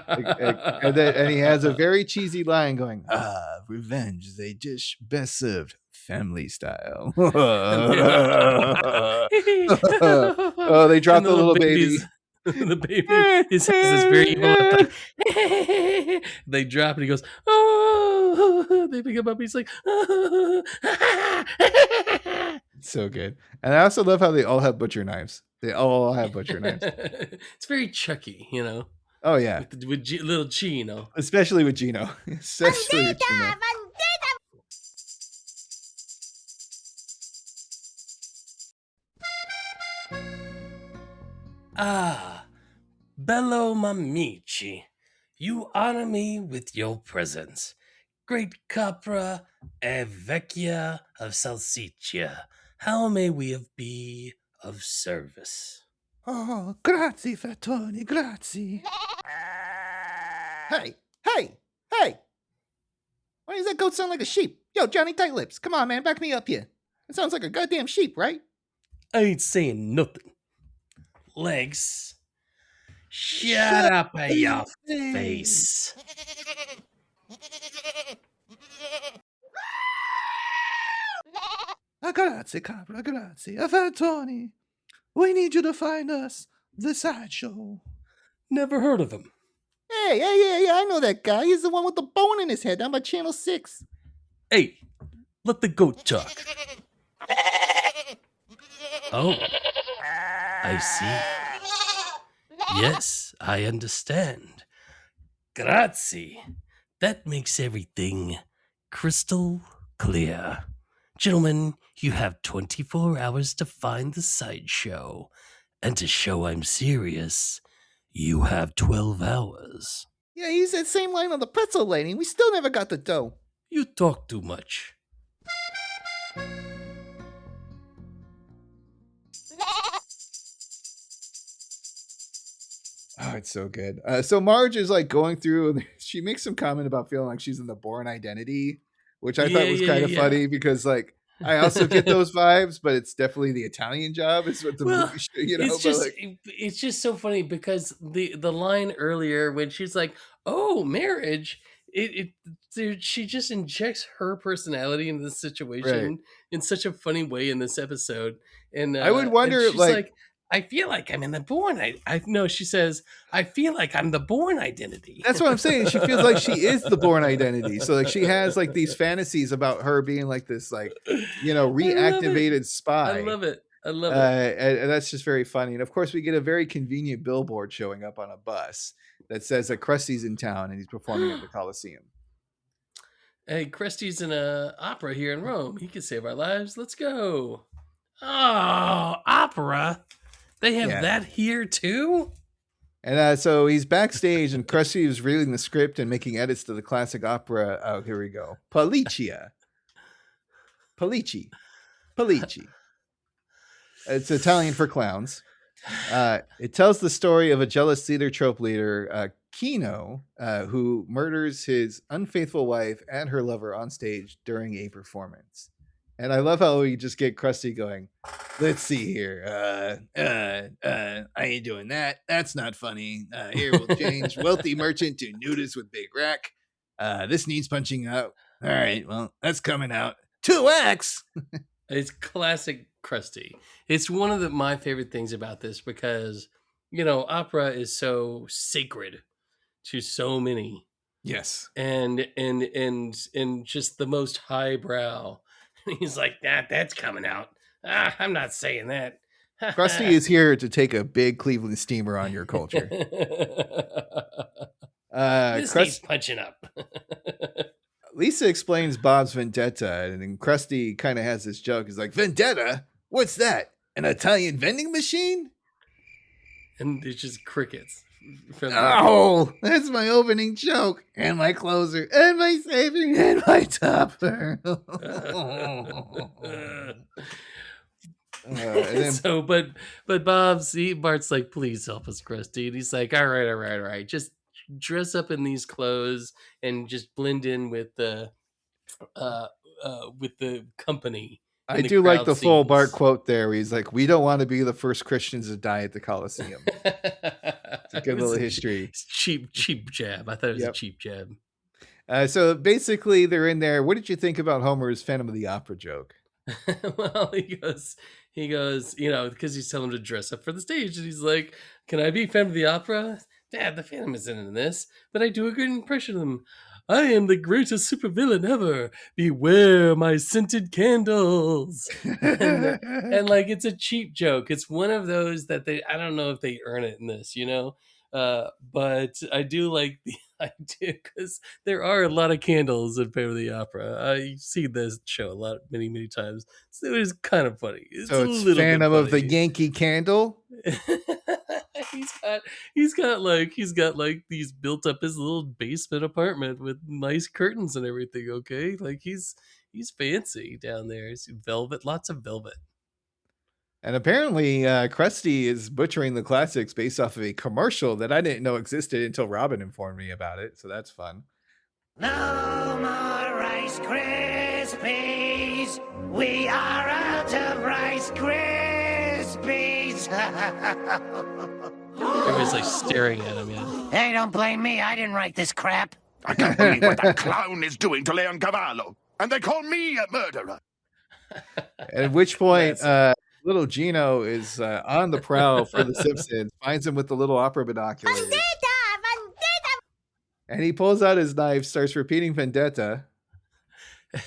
and he has a very cheesy line going, revenge is a dish best served family style. They dropped the little baby. The baby is this very evil like, they drop it. He goes, oh, they pick him up. He's like, oh. So good. And I also love how they all have butcher knives. They all have butcher knives. It's very Chucky, Oh yeah, with little Gino, especially with Gino. Especially with Gino. Bello mamici, You honor me with your presence. Great Capra e Vecchia of Salsiccia, how may we be of service? Oh, grazie, Fatoni, grazie. Hey, hey, hey! Why does that goat sound like a sheep? Yo, Johnny Tight Lips, come on, man, back me up here. It sounds like a goddamn sheep, right? I ain't saying nothing. Legs, shut up at your face. Grazie, Capra, grazie. Fatoni, we need you to find us the Sideshow. Never heard of him. Hey, I know that guy. He's the one with the bone in his head down by Channel 6. Hey, let the goat talk. Oh, I see. Yes, I understand. Grazie. That makes everything crystal clear. Gentlemen, you have 24 hours to find the Sideshow. And to show I'm serious, you have 12 hours. Yeah, he used that same line on the pretzel lady. We still never got the dough. You talk too much. Oh, it's so good. So Marge is like going through, and she makes some comment about feeling like she's in the Bourne Identity, which I thought was kind of funny because, like, I also get those vibes, but it's definitely the Italian job. Is what the movie, It's just it's just so funny because the line earlier when she's like, "Oh, marriage," she just injects her personality into the situation in such a funny way in this episode. And I would wonder, she's like, I feel like I'm in the Bourne. No, she says, I feel like I'm the Bourne Identity. That's what I'm saying. She feels like she is the Bourne Identity. So like she has like these fantasies about her being like this, like, reactivated spy. I love it. And that's just very funny. And of course, we get a very convenient billboard showing up on a bus that says that Krusty's in town and he's performing at the Coliseum. Hey, Krusty's in an opera here in Rome. He can save our lives. Let's go. Oh, opera. They have that here too? And so he's backstage and Krusty is reading the script and making edits to the classic opera. Oh, here we go. Policia. Polici. It's Italian for clowns. It tells the story of a jealous theater trope leader, Kino, who murders his unfaithful wife and her lover on stage during a performance. And I love how we just get Krusty going, let's see here. I ain't doing that. That's not funny. Here we'll change wealthy merchant to nudist with big rack. This needs punching out. All right, well, that's coming out. 2X. It's classic Krusty. It's one of my favorite things about this because, opera is so sacred to so many. Yes. And just the most highbrow. He's like, that's coming out. I'm not saying that. Krusty is here to take a big Cleveland steamer on your culture. This needs punching up. Lisa explains Bob's Vendetta, and then Krusty kind of has this joke. He's like, Vendetta? What's that? An Italian vending machine? And it's just crickets. Oh, that's my opening joke, and my closer, and my saving, and my topper. But Bart's like, please help us, Krusty. And he's like, all right. Just dress up in these clothes and just blend in with the company. I do like the full Bart quote there where he's like, we don't want to be the first Christians to die at the Coliseum. It's a good little history. Cheap jab. I thought it was a cheap jab. So basically they're in there. What did you think about Homer's Phantom of the Opera joke? Well, he goes, because he's telling him to dress up for the stage. And he's like, can I be Phantom of the Opera? Dad, the Phantom isn't in this, but I do a good impression of him. I am the greatest supervillain ever. Beware my scented candles. and like, it's a cheap joke. It's one of those that I don't know if they earn it in this, But I do like the idea because there are a lot of candles in Phantom of the Opera. I've seen this show many times. So it was kind of funny. It's So a it's little Phantom bit of the funny. Yankee Candle. he's got like these built up his little basement apartment with nice curtains and everything. Okay, like he's fancy down there. It's velvet, lots of velvet. And apparently, Krusty is butchering the classics based off of a commercial that I didn't know existed until Robin informed me about it. So that's fun. No more Rice Krispies. We are out of Rice Krispies. Everybody's like staring at him. Yeah. Hey, don't blame me. I didn't write this crap. I can't believe what that clown is doing to Leoncavallo. And they call me a murderer. At which point, little Gino is on the prowl for the Simpsons, finds him with the little opera binoculars. Vendetta! Vendetta! And he pulls out his knife, starts repeating Vendetta.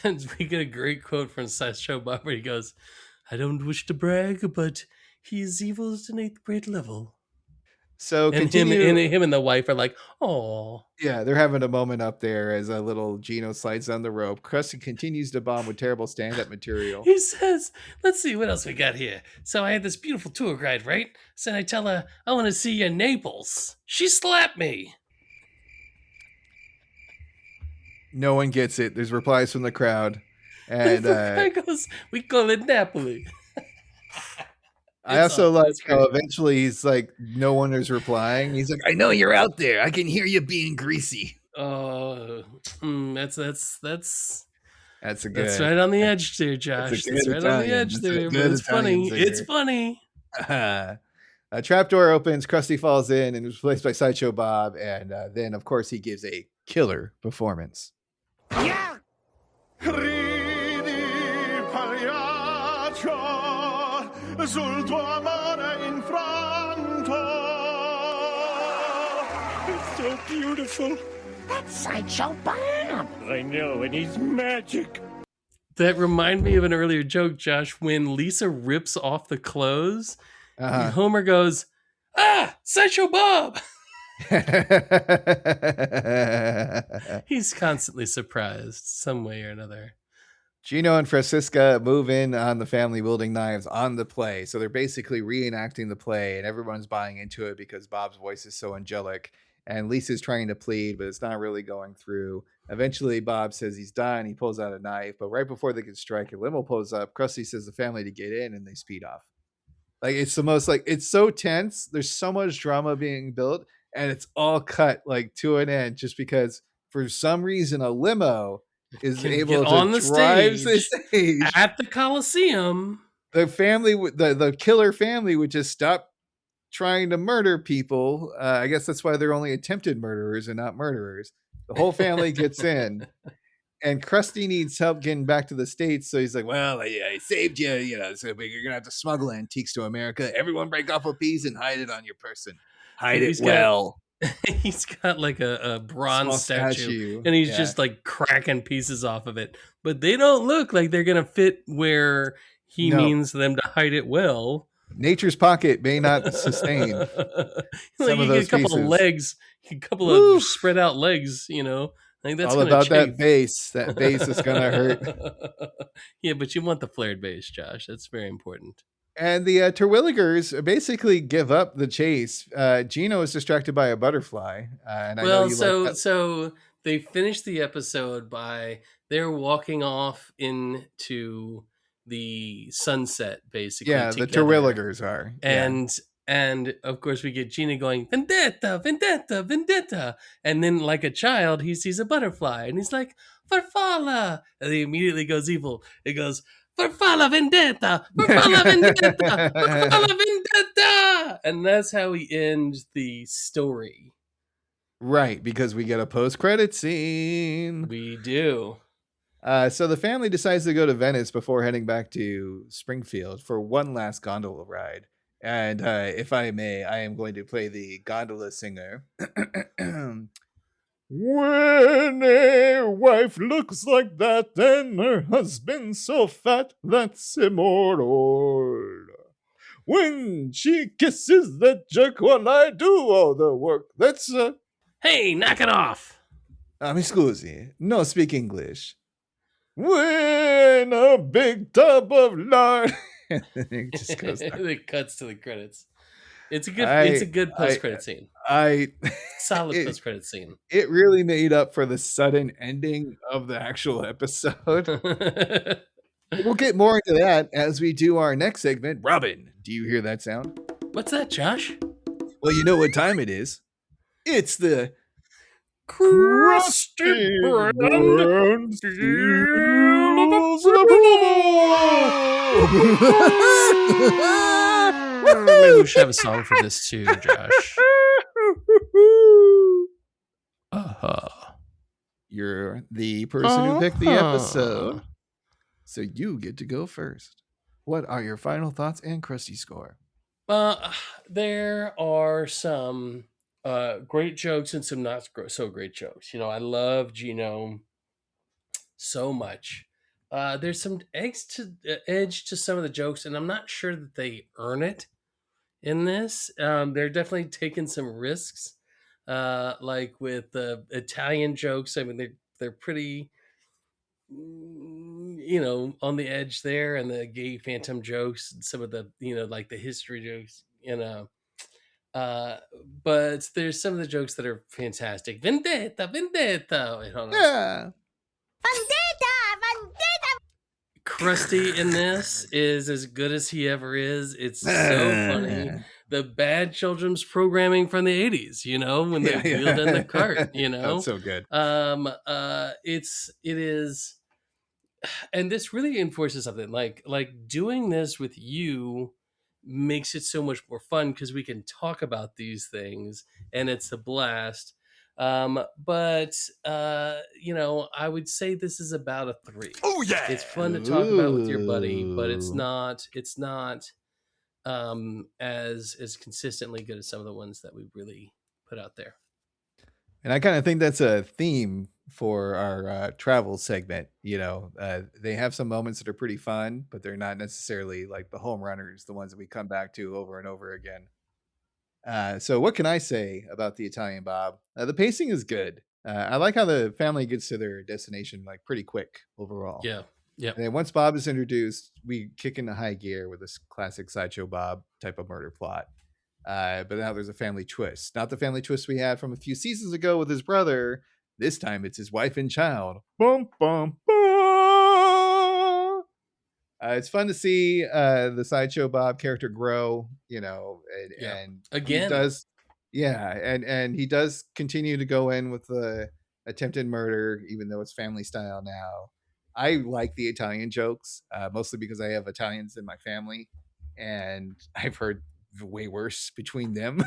And we get a great quote from Sideshow Bob where he goes, "I don't wish to brag, but he is evil at an 8th grade level." So and him and the wife are like, "Oh." Yeah, they're having a moment up there as a little Gino slides down the rope. Krusty continues to bomb with terrible stand-up material. He says, "Let's see what else we got here." So I had this beautiful tour guide, right? So I tell her, "I want to see your Naples." She slapped me. No one gets it. There's replies from the crowd. And the guy goes, "We call it Napoli." I also like how eventually he's like, no one is replying. He's like, "I know you're out there. I can hear you being greasy." Oh, that's a good. That's right on the edge there, Josh. That's right on the edge there. But it's funny. It's funny. A trapdoor opens. Krusty falls in and is replaced by Sideshow Bob. And then, of course, he gives a killer performance. Yeah. Sul tuo amore infranto. It's so beautiful. That's Sideshow Bob. I know, and he's magic. That reminded me of an earlier joke, Josh, when Lisa rips off the clothes. Homer goes, "Ah, Sideshow Bob." He's constantly surprised some way or another. Gino and Francisca move in on the family wielding knives on the play. So they're basically reenacting the play, and everyone's buying into it because Bob's voice is so angelic. And Lisa's trying to plead, but it's not really going through. Eventually, Bob says he's done. He pulls out a knife, but right before they can strike, a limo pulls up. Krusty says the family to get in, and they speed off. Like, it's the most, like, it's so tense. There's so much drama being built, and it's all cut, like, to an end just because, for some reason, a limo is able to on the drive stage, the stage at the Coliseum. The family, the killer family, would just stop trying to murder people. I guess that's why they're only attempted murderers and not murderers. The whole family gets in, and Krusty needs help getting back to the States. So he's like, "Well, I saved you, so you're gonna have to smuggle antiques to America. Everyone break off a piece and hide it on your person. Hide it well." He's got like a bronze statue, and he's just like cracking pieces off of it. But they don't look like they're gonna fit where he means them to hide it well. Nature's pocket may not sustain some of those a couple pieces. Of legs, a couple of spread out legs. Like that's all about that base. That base is gonna hurt. Yeah, but you want the flared base, Josh. That's very important. And the Terwilligers basically give up the chase. Gino is distracted by a butterfly. And so they finish the episode by they're walking off into the sunset, basically. Yeah, together. the Terwilligers are. And of course we get Gina going, "Vendetta, Vendetta, Vendetta." And then like a child, he sees a butterfly and he's like, "Farfalla." And he immediately goes evil. It goes, "Farfalla Vendetta! Farfalla Vendetta! Farfalla Vendetta!" And that's how we end the story. Right, because we get a post-credit scene. We do. So the family decides to go to Venice before heading back to Springfield for one last gondola ride. And if I may, I am going to play the gondola singer. When a wife looks like that and her husband so fat, that's immortal. When she kisses the jerk while I do all the work. That's Hey, knock it off. mi scusi, no speak English. When a big tub of lard. And then it just goes down. It cuts to the credits. It's a good post credit scene. Solid post credit scene. It really made up for the sudden ending of the actual episode. We'll get more into that as we do our next segment. Robin, do you hear that sound? What's that, Josh? Well, you know what time it is. It's the Crusty Brand Seals of Approval. Maybe we should have a song for this too, Josh. You're the person who picked the episode, so you get to go first. What are your final thoughts and Krusty score? There are some great jokes and some not so great jokes. You know, I love Gino so much. There's some edge to some of the jokes, and I'm not sure that they earn it in this. They're definitely taking some risks, like with the Italian jokes. I mean, they're pretty, you know, on the edge there, and the gay phantom jokes, and some of the, you know, like the history jokes, you know. But there's some of the jokes that are fantastic. Vendetta. Wait, hold on. Yeah. Vendetta! Krusty in this is as good as he ever is. It's so funny. The bad children's programming from the 80s, you know, when they wheeled in the cart, you know. That's so good. It is, and this really enforces something like doing this with you makes it so much more fun because we can talk about these things and it's a blast. But you know, I would say this is about a 3. Oh yeah. It's fun to talk about with your buddy, but it's not as consistently good as some of the ones that we really put out there. And I kind of think that's a theme for our travel segment. You know, they have some moments that are pretty fun, but they're not necessarily like the home runners, the ones that we come back to over and over again. So what can I say about the Italian Bob? The pacing is good. I like how the family gets to their destination like pretty quick overall. Yeah. Yeah. And then once Bob is introduced, we kick into high gear with this classic Sideshow Bob type of murder plot. But now there's a family twist. Not the family twist we had from a few seasons ago with his brother. This time it's his wife and child. Bum, bum, bum. It's fun to see the Sideshow Bob character grow, you know, and again he does, and he does continue to go in with the attempted murder, even though it's family style now. I like the Italian jokes, mostly because I have Italians in my family, and I've heard way worse between them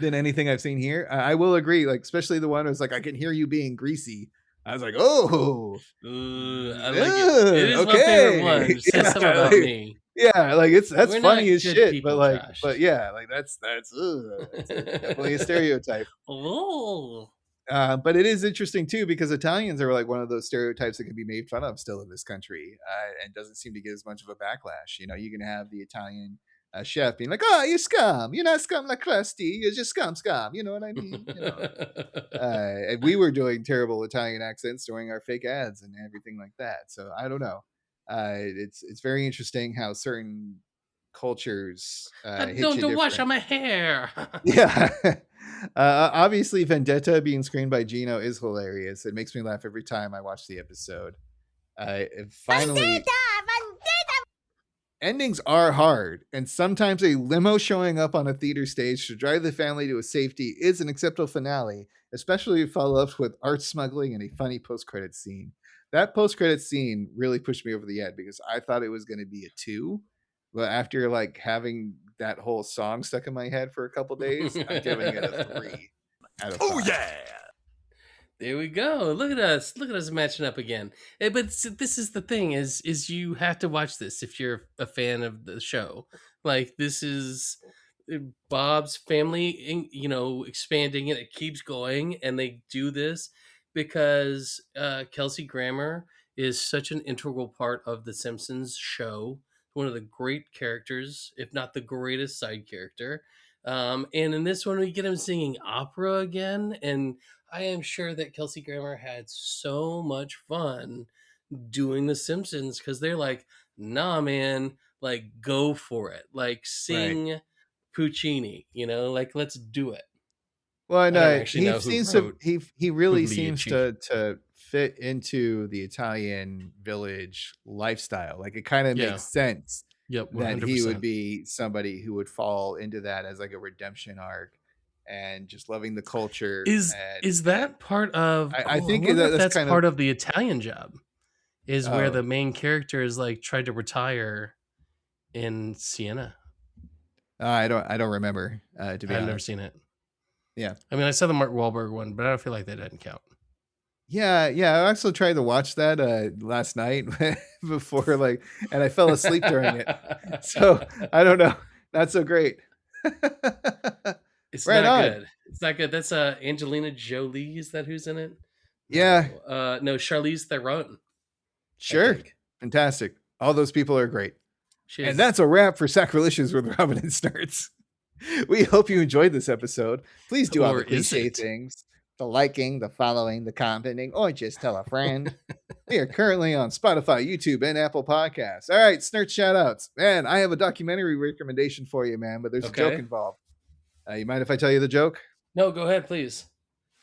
than anything I've seen here. I will agree, like especially the one who's like, I can hear you being greasy. I was like, oh, I like it. It is okay. My favorite one. It says something about me. Yeah, like that's We're funny as shit, people, but like, Josh. but yeah, like that's definitely a stereotype. Oh. But it is interesting too because Italians are like one of those stereotypes that can be made fun of still in this country, and doesn't seem to get as much of a backlash. You know, you can have the Italian chef being like, "Oh, you scum! You're not scum like Krusty. You're just scum. You know what I mean?" You know? And we were doing terrible Italian accents during our fake ads and everything like that. So I don't know. It's very interesting how certain cultures don't wash on my hair. Yeah. Obviously Vendetta being screened by Gino is hilarious. It makes me laugh every time I watch the episode. Finally, Vendetta! endings are hard, and sometimes a limo showing up on a theater stage to drive the family to a safety is an acceptable finale, especially followed up with art smuggling and a funny post-credit scene. That post-credit scene really pushed me over the edge because I thought it was going to be a 2, but after like having that whole song stuck in my head for a couple days, I'm giving it a 3 out of 5. Oh yeah. There we go. Look at us matching up again. But this is the thing: is you have to watch this if you're a fan of the show. Like this is Bob's family, you know, expanding, and it keeps going, and they do this because Kelsey Grammer is such an integral part of the Simpsons show one of the great characters, if not the greatest side character. And in this one, we get him singing opera again. And I am sure that Kelsey Grammer had so much fun doing The Simpsons because they're like, nah, man, like, go for it. Like, Right. sing Puccini, like, let's do it. Well, I and don't actually he know who seems to wrote he really seems Pugliese. to fit into the Italian village lifestyle. Like it kind of Yeah. makes sense Yep, that he would 100%. be somebody who would fall into that as like a redemption arc and just loving the culture. Is that part of? I Oh, I think wonder if that's that's kind part of of the Italian Job. Is where the main character is like tried to retire in Siena. I don't remember to be I've honest. never seen it. Yeah. I mean, I saw the Mark Wahlberg one, but I don't feel like that doesn't count. Yeah, I also tried to watch that last night before and I fell asleep during it. So I don't know. Not so great. It's Right not on. good. It's not good. That's Angelina Jolie. Is that who's in it? Yeah. No, Charlize Theron. Sure. Fantastic. All those people are great. She's... And that's a wrap for Sacrilicious with Robin and Snurts. We hope you enjoyed this episode. Please do all the cliche things. The liking, the following, the commenting, or just tell a friend. We are currently on Spotify, YouTube, and Apple Podcasts. All right, Snurts shout outs. Man, I have a documentary recommendation for you, man, but there's a joke involved. You mind if I tell you the joke? No, go ahead, please.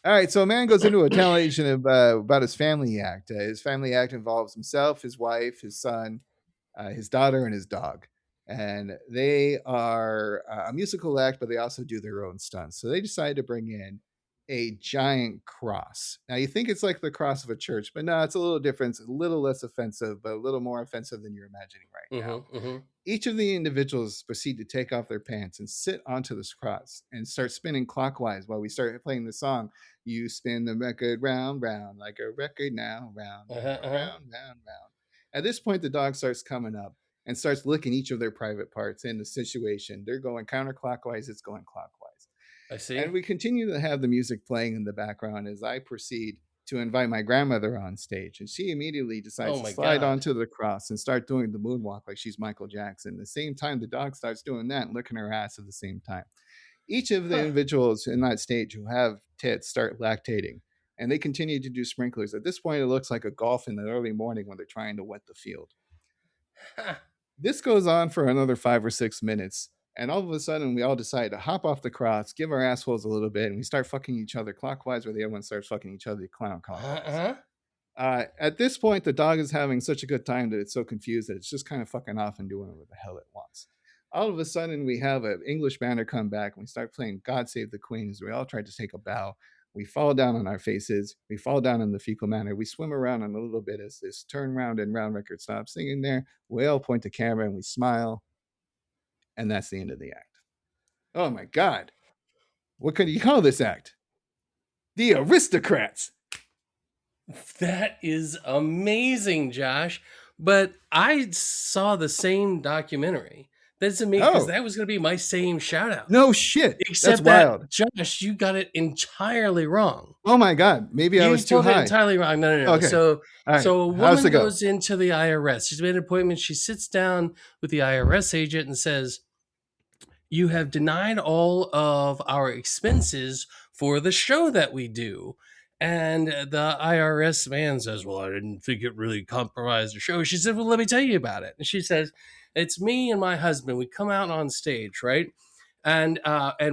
All right, so a man goes into a television about his family act. His family act involves himself, his wife, his son, his daughter, and his dog. And they are a musical act, but they also do their own stunts. So they decided to bring in a giant cross. Now you think it's like the cross of a church, but no, it's a little different. It's a little less offensive, but a little more offensive than you're imagining right now. Each of the individuals proceed to take off their pants and sit onto this cross and start spinning clockwise while we start playing the song. You spin the record round, round, like a record now, round, round, round, round. At this point, the dog starts coming up and starts licking each of their private parts in the situation. They're going counterclockwise, it's going clockwise. I see. And we continue to have the music playing in the background as I proceed to invite my grandmother on stage. And she immediately decides to slide onto the cross and start doing the moonwalk like she's Michael Jackson. At the same time, the dog starts doing that and licking her ass at the same time. Each of the individuals in that stage who have tits start lactating. And they continue to do sprinklers. At this point, it looks like a golf in the early morning when they're trying to wet the field. This goes on for another 5 or 6 minutes. And all of a sudden, we all decide to hop off the cross, give our assholes a little bit, and we start fucking each other clockwise, where the other one starts fucking each other clockwise. At this point, the dog is having such a good time that it's so confused that it's just kind of fucking off and doing what the hell it wants. All of a sudden, we have an English banner come back, and we start playing God Save the Queen as we all try to take a bow. We fall down on our faces. We fall down in the fecal manner. We swim around in a little bit as this turn round and round record stops singing there. We all point to camera and we smile. And that's the end of the act. Oh my God. What could you call this act? The Aristocrats. That is amazing, Josh. But I saw the same documentary. That's amazing because that was going to be my same shout out. No shit. Except that's wild. Josh, you got it entirely wrong. Oh my God. Maybe I was too high. Entirely wrong. No. Okay. So a woman go? goes into the IRS. She's made an appointment. She sits down with the IRS agent and says, "You have denied all of our expenses for the show that we do." And the IRS man says, "Well, I didn't think it really compromised the show." She said, "Well, let me tell you about it." And she says, "It's me and my husband. We come out on stage, right? And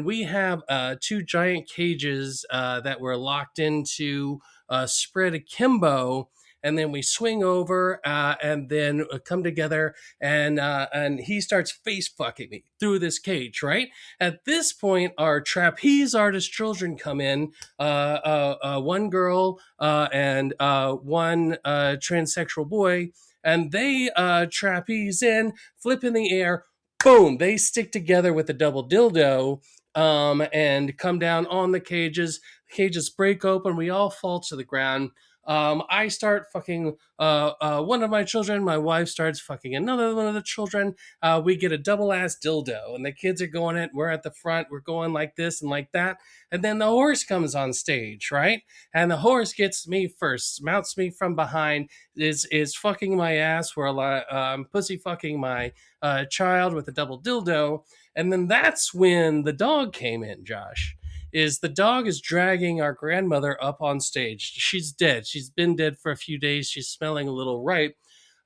we have 2 giant cages that we're locked into, spread akimbo. And then we swing over and then come together and he starts face fucking me through this cage, right? At this point, our trapeze artist children come in, one girl and one transsexual boy, and they trapeze in, flip in the air, boom, they stick together with a double dildo and come down on the cages. The cages break open. We all fall to the ground. I start fucking one of my children. My wife starts fucking another one of the children. We get a double ass dildo, and the kids are going it. We're at the front. We're going like this and like that. And then the horse comes on stage, right? And the horse gets me first, mounts me from behind, is fucking my ass while pussy fucking my child with a double dildo. And then that's when the dog came in, Josh. Is the dog is dragging our grandmother up on stage. She's dead. She's been dead for a few days. She's smelling a little ripe.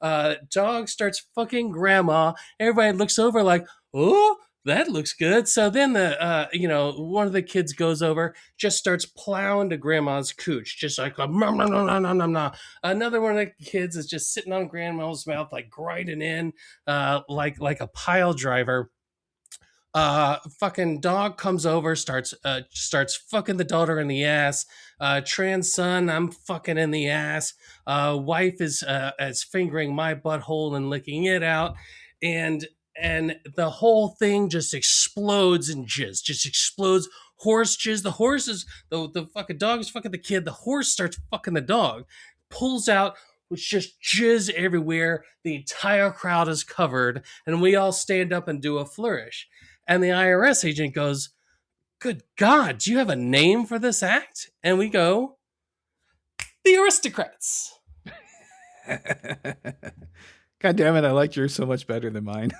Dog starts fucking grandma. Everybody looks over like, oh, that looks good. So then one of the kids goes over, just starts plowing to grandma's cooch, just like nom, nom, nom, nom, nom, nom. Another one of the kids is just sitting on grandma's mouth, like grinding in, like a pile driver. Fucking dog comes over, starts fucking the daughter in the ass. Trans son, I'm fucking in the ass. Wife is fingering my butthole and licking it out, and the whole thing just explodes in jizz. Just explodes. Horse jizz. The horse is the fucking dog is fucking the kid. The horse starts fucking the dog. Pulls out. It's just jizz everywhere. The entire crowd is covered, and we all stand up and do a flourish. And the IRS agent goes, good God, do you have a name for this act? And we go, the Aristocrats. God damn it, I like yours so much better than mine.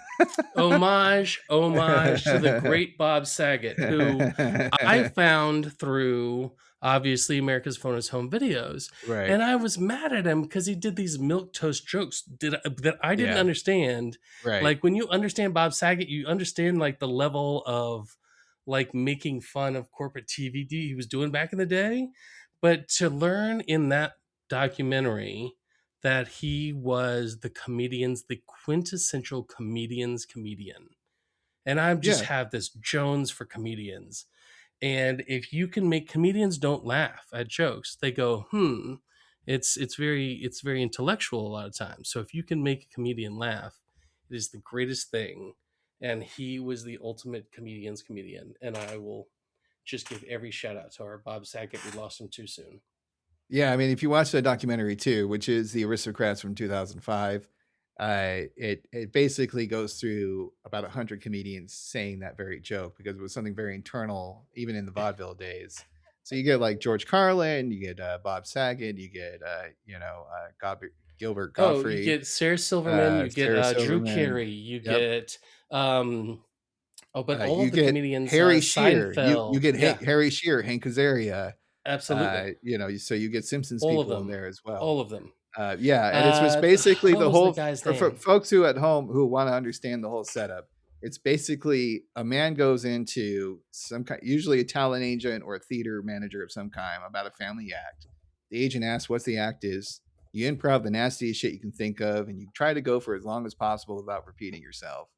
homage to the great Bob Saget, who I found through obviously America's Funniest Home Videos. Right. And I was mad at him because he did these milquetoast jokes that I didn't understand. Right. Like when you understand Bob Saget, you understand like the level of like making fun of corporate TV he was doing back in the day. But to learn in that documentary that he was the quintessential comedian. And I just have this Jones for comedians. And if you can make comedians don't laugh at jokes, they go, it's very intellectual a lot of times. So if you can make a comedian laugh, it is the greatest thing. And he was the ultimate comedian's comedian. And I will just give every shout out to our Bob Saget. We lost him too soon. Yeah, I mean, if you watch the documentary too, which is The Aristocrats from 2005, it basically goes through about 100 comedians saying that very joke because it was something very internal, even in the vaudeville days. So you get like George Carlin, you get Bob Saget, you get Gilbert Gottfried. You get Sarah Silverman, you get Drew Carey, you get all of the comedians. Harry Shearer, Seinfeld. you get Harry Shearer, Hank Azaria. Absolutely. So you get Simpsons all people in there as well. All of them. And it was basically the whole for folks who at home who want to understand the whole setup. It's basically a man goes into some kind, usually a talent agent or a theater manager of some kind, about a family act. The agent asks what the act is. You improv the nastiest shit you can think of, and you try to go for as long as possible without repeating yourself.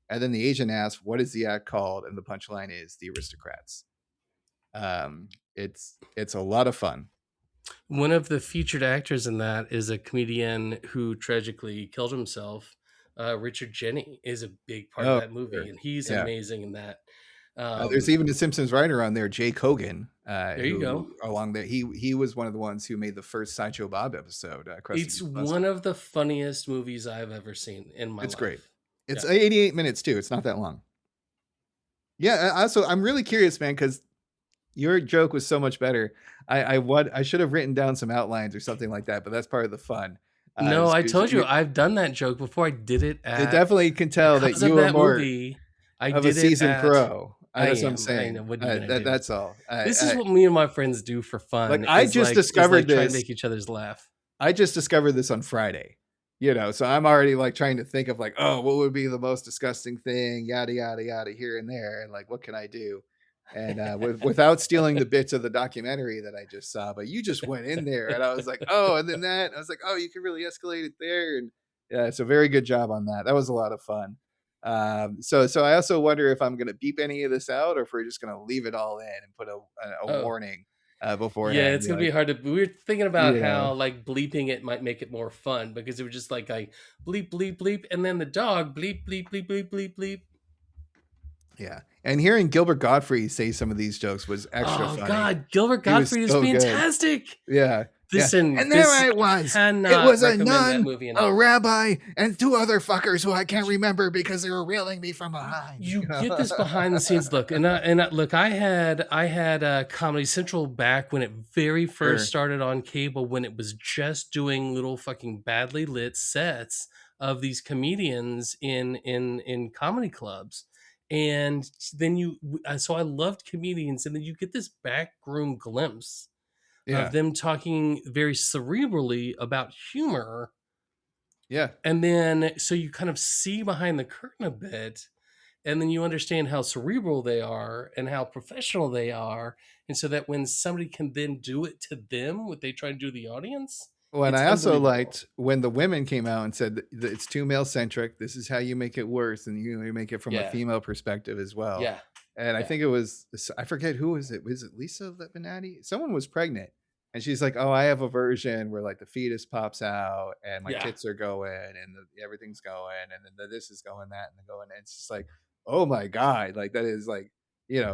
And then the agent asks, "What is the act called?" And the punchline is The Aristocrats. It's a lot of fun. One of the featured actors in that is a comedian who tragically killed himself. Richard Jeni is a big part of that movie, and he's amazing in that. There's even a Simpsons writer on there, Jake Hogan. There you go. Along there, he was one of the ones who made the first Sideshow Bob episode. It's one of the funniest movies I've ever seen in my life. It's great. It's 88 minutes too. It's not that long. Yeah. Also, I'm really curious, man, because your joke was so much better. I should have written down some outlines or something like that, but that's part of the fun. No, I told you I've done that joke before. I did it at. They definitely can tell that you were more of a seasoned pro. That's what I'm saying. That's all. This is what me and my friends do for fun. Like I just discovered this. Try to make each other's laugh. I just discovered this on Friday. So I'm already like trying to think of like, oh, what would be the most disgusting thing? Yada yada yada here and there, and like, what can I do? And without stealing the bits of the documentary that I just saw, but you just went in there, and I was like, oh, and then that, I was like, oh, you can really escalate it there, and yeah, so very good job on that. That was a lot of fun. So I also wonder if I'm going to beep any of this out, or if we're just going to leave it all in and put a warning before. Yeah, it's gonna be hard to. We were thinking about how like bleeping it might make it more fun because it was just like bleep bleep bleep, and then the dog bleep bleep bleep bleep bleep bleep. Yeah, and hearing Gilbert Gottfried say some of these jokes was extra funny. Oh God, Gilbert Gottfried is fantastic. Good. Yeah, Listen, And there I was. It was a nun, movie a rabbi, and 2 other fuckers who I can't remember because they were reeling me from behind. You get this behind the scenes look, and look, I had Comedy Central back when it very first started on cable, when it was just doing little fucking badly lit sets of these comedians in comedy clubs. And then so I loved comedians, and then you get this backroom glimpse of them talking very cerebrally about humor. Yeah. And then so you kind of see behind the curtain a bit, and then you understand how cerebral they are and how professional they are. And so that when somebody can then do it to them, what they try to do to the audience. Well, and I also liked when the women came out and said that it's too male centric. This is how you make it worse, and you make it from a female perspective as well. Yeah. And I think it was, I forget who was it. Was it Lisa Levinati? Someone was pregnant, and she's like, "Oh, I have a version where like the fetus pops out, and my tits are going, and everything's going, and then this is going, that and going." And it's just like, oh my god, like that is like,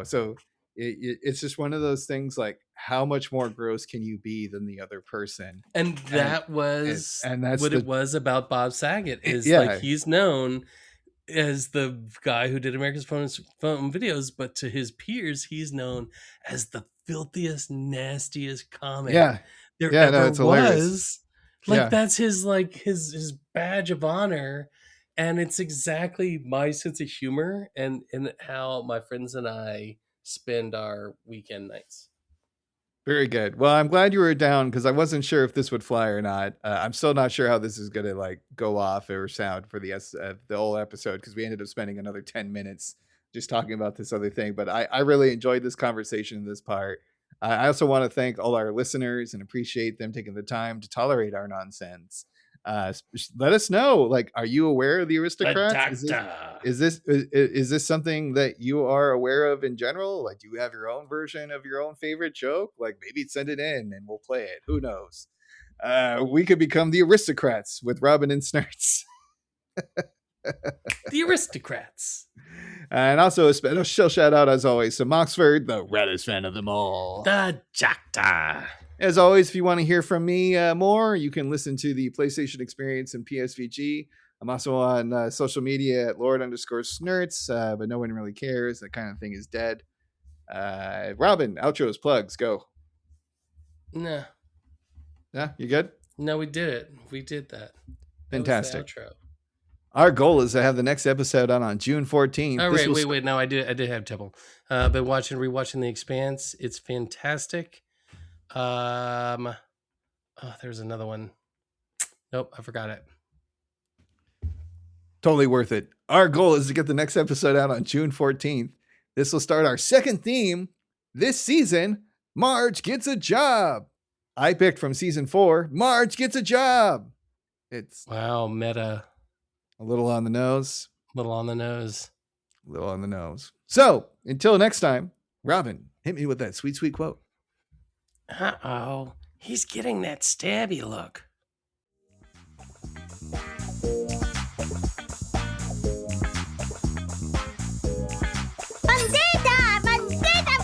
so. It's just one of those things, like how much more gross can you be than the other person? And that was that's what it was about Bob Saget, is like he's known as the guy who did America's Phone videos, but to his peers he's known as the filthiest, nastiest comic there ever was. Hilarious. Like that's his badge of honor. And it's exactly my sense of humor and how my friends and I spend our weekend nights. Very good. Well, I'm glad you were down, because I wasn't sure if this would fly or not. I'm still not sure how this is going to like go off or sound for the whole episode, because we ended up spending another 10 minutes just talking about this other thing. But I really enjoyed this conversation in this part. I also want to thank all our listeners and appreciate them taking the time to tolerate our nonsense. Let us know, like, are you aware of the Aristocrats? Is this something that you are aware of in general? Like, do you have your own version of your own favorite joke? Like, maybe send it in and we'll play it. Who knows? We could become the Aristocrats with Robin and Snerts. The Aristocrats. And also a special shout out, as always, to Moxford, the reddest fan of them all. The Jacta. As always, if you want to hear from me more, you can listen to the PlayStation Experience and PSVG. I'm also on social media at Lord_Snerts, but no one really cares. That kind of thing is dead. Robin, outros, plugs, go. No. Yeah, you good? No, we did it. We did that. Fantastic. That was the outro. Our goal is to have the next episode on June 14th. Oh, wait. No, I did have trouble. Been rewatching The Expanse. It's fantastic. There's another one. Nope, I forgot it. Totally worth it. Our goal is to get the next episode out on June 14th. This will start our second theme this season. Marge gets a job. I picked from season 4. Marge gets a job. It's meta. A little on the nose. A little on the nose. A little on the nose. So until next time, Robin, hit me with that sweet, sweet quote. Uh-oh. He's getting that stabby look. Vendetta! Vendetta!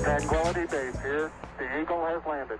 Tranquility Base here. The Eagle has landed.